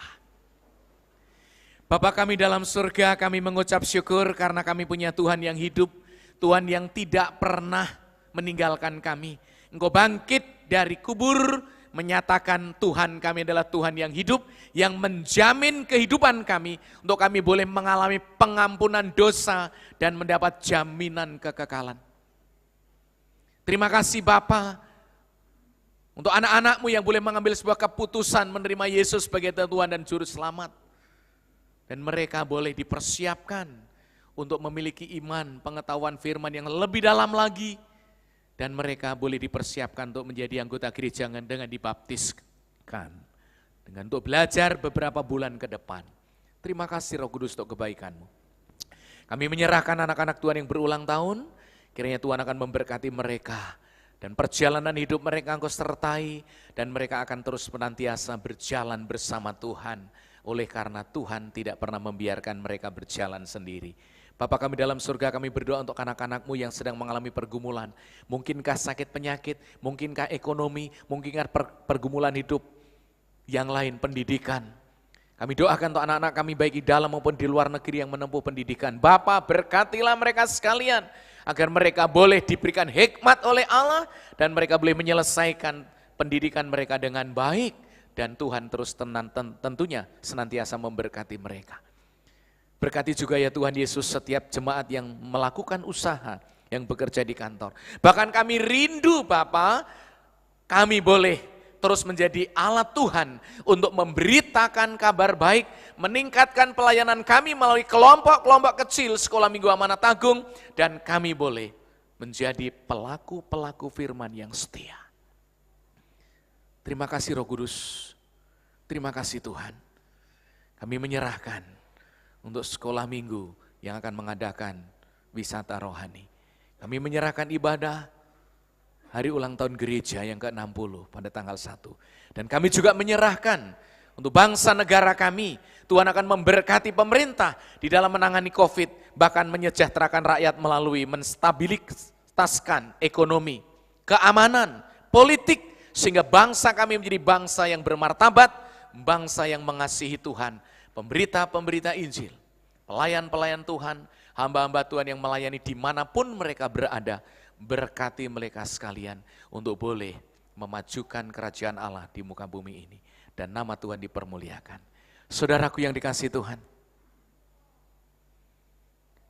Bapa kami dalam surga, kami mengucap syukur karena kami punya Tuhan yang hidup, Tuhan yang tidak pernah meninggalkan kami. Engkau bangkit dari kubur, menyatakan Tuhan kami adalah Tuhan yang hidup, yang menjamin kehidupan kami, untuk kami boleh mengalami pengampunan dosa dan mendapat jaminan kekekalan. Terima kasih Bapa, untuk anak-anak-Mu yang boleh mengambil sebuah keputusan menerima Yesus sebagai Tuhan dan Juru Selamat. Dan mereka boleh dipersiapkan untuk memiliki iman, pengetahuan firman yang lebih dalam lagi. Dan mereka boleh dipersiapkan untuk menjadi anggota gereja dengan dibaptiskan. Dengan untuk belajar beberapa bulan ke depan. Terima kasih Roh Kudus untuk kebaikan-Mu. Kami menyerahkan anak-anak Tuhan yang berulang tahun, kiranya Tuhan akan memberkati mereka. Dan perjalanan hidup mereka Engkau sertai, dan mereka akan terus senantiasa berjalan bersama Tuhan. Oleh karena Tuhan tidak pernah membiarkan mereka berjalan sendiri. Bapa kami dalam surga, kami berdoa untuk anak-anak-Mu yang sedang mengalami pergumulan. Mungkinkah sakit penyakit, mungkinkah ekonomi, mungkinkah pergumulan hidup yang lain, pendidikan. Kami doakan untuk anak-anak kami baik di dalam maupun di luar negeri yang menempuh pendidikan. Bapa, berkatilah mereka sekalian, agar mereka boleh diberikan hikmat oleh Allah, dan mereka boleh menyelesaikan pendidikan mereka dengan baik. Dan Tuhan terus tentunya senantiasa memberkati mereka. Berkati juga ya Tuhan Yesus setiap jemaat yang melakukan usaha, yang bekerja di kantor. Bahkan kami rindu Bapa, kami boleh terus menjadi alat Tuhan untuk memberitakan kabar baik, meningkatkan pelayanan kami melalui kelompok-kelompok kecil Sekolah Minggu Amanat Agung, dan kami boleh menjadi pelaku-pelaku firman yang setia. Terima kasih Roh Kudus, terima kasih Tuhan. Kami menyerahkan untuk sekolah minggu yang akan mengadakan wisata rohani. Kami menyerahkan ibadah hari ulang tahun gereja yang ke-60 pada tanggal 1. Dan kami juga menyerahkan untuk bangsa negara kami. Tuhan akan memberkati pemerintah di dalam menangani COVID, bahkan menyejahterakan rakyat melalui menstabilitaskan ekonomi, keamanan, politik, sehingga bangsa kami menjadi bangsa yang bermartabat, bangsa yang mengasihi Tuhan, pemberita-pemberita Injil, pelayan-pelayan Tuhan, hamba-hamba Tuhan yang melayani dimanapun mereka berada. Berkati mereka sekalian untuk boleh memajukan kerajaan Allah di muka bumi ini. Dan nama Tuhan dipermuliakan. Saudaraku yang dikasihi Tuhan,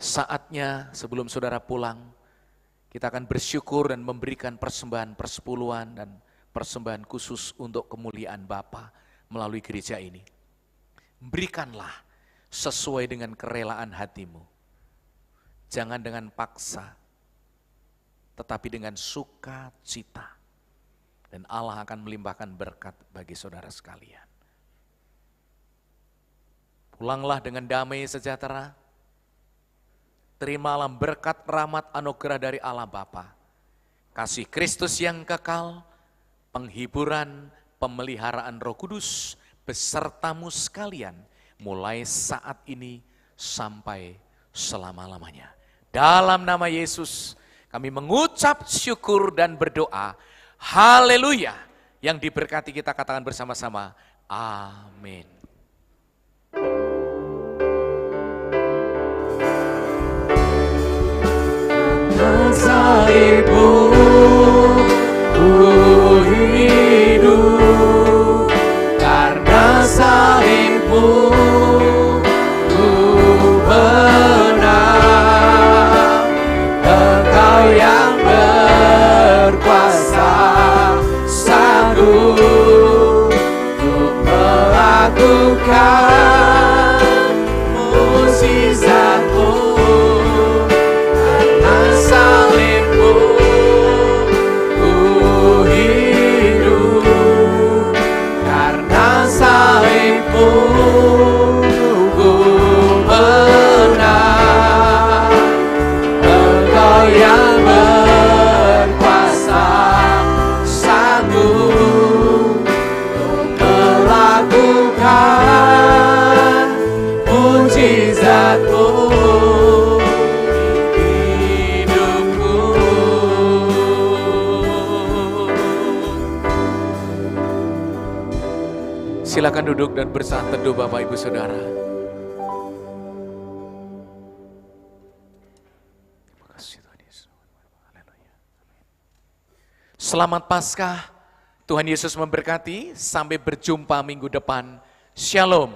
saatnya sebelum saudara pulang, kita akan bersyukur dan memberikan persembahan persepuluhan dan persembahan khusus untuk kemuliaan Bapa melalui gereja ini. Berikanlah sesuai dengan kerelaan hatimu. Jangan dengan paksa, tetapi dengan sukacita. Dan Allah akan melimpahkan berkat bagi saudara sekalian. Pulanglah dengan damai sejahtera. Terimalah berkat rahmat anugerah dari Allah Bapa, kasih Kristus yang kekal, penghiburan, pemeliharaan Roh Kudus besertamu sekalian mulai saat ini sampai selama-lamanya. Dalam nama Yesus kami mengucap syukur dan berdoa. Haleluya. Yang diberkati kita katakan bersama-sama. Amin. Salibmu ku hidup, karena salibmu ku menang. Engkau yang berkuasa sanggup untuk melakukan mukjizat-Mu. Salibmu Silakan duduk dan bersaat teduh Bapak Ibu Saudara. Terima kasih Tuhan Yesus. Haleluya. Selamat Paskah. Tuhan Yesus memberkati. Sampai berjumpa minggu depan. Shalom.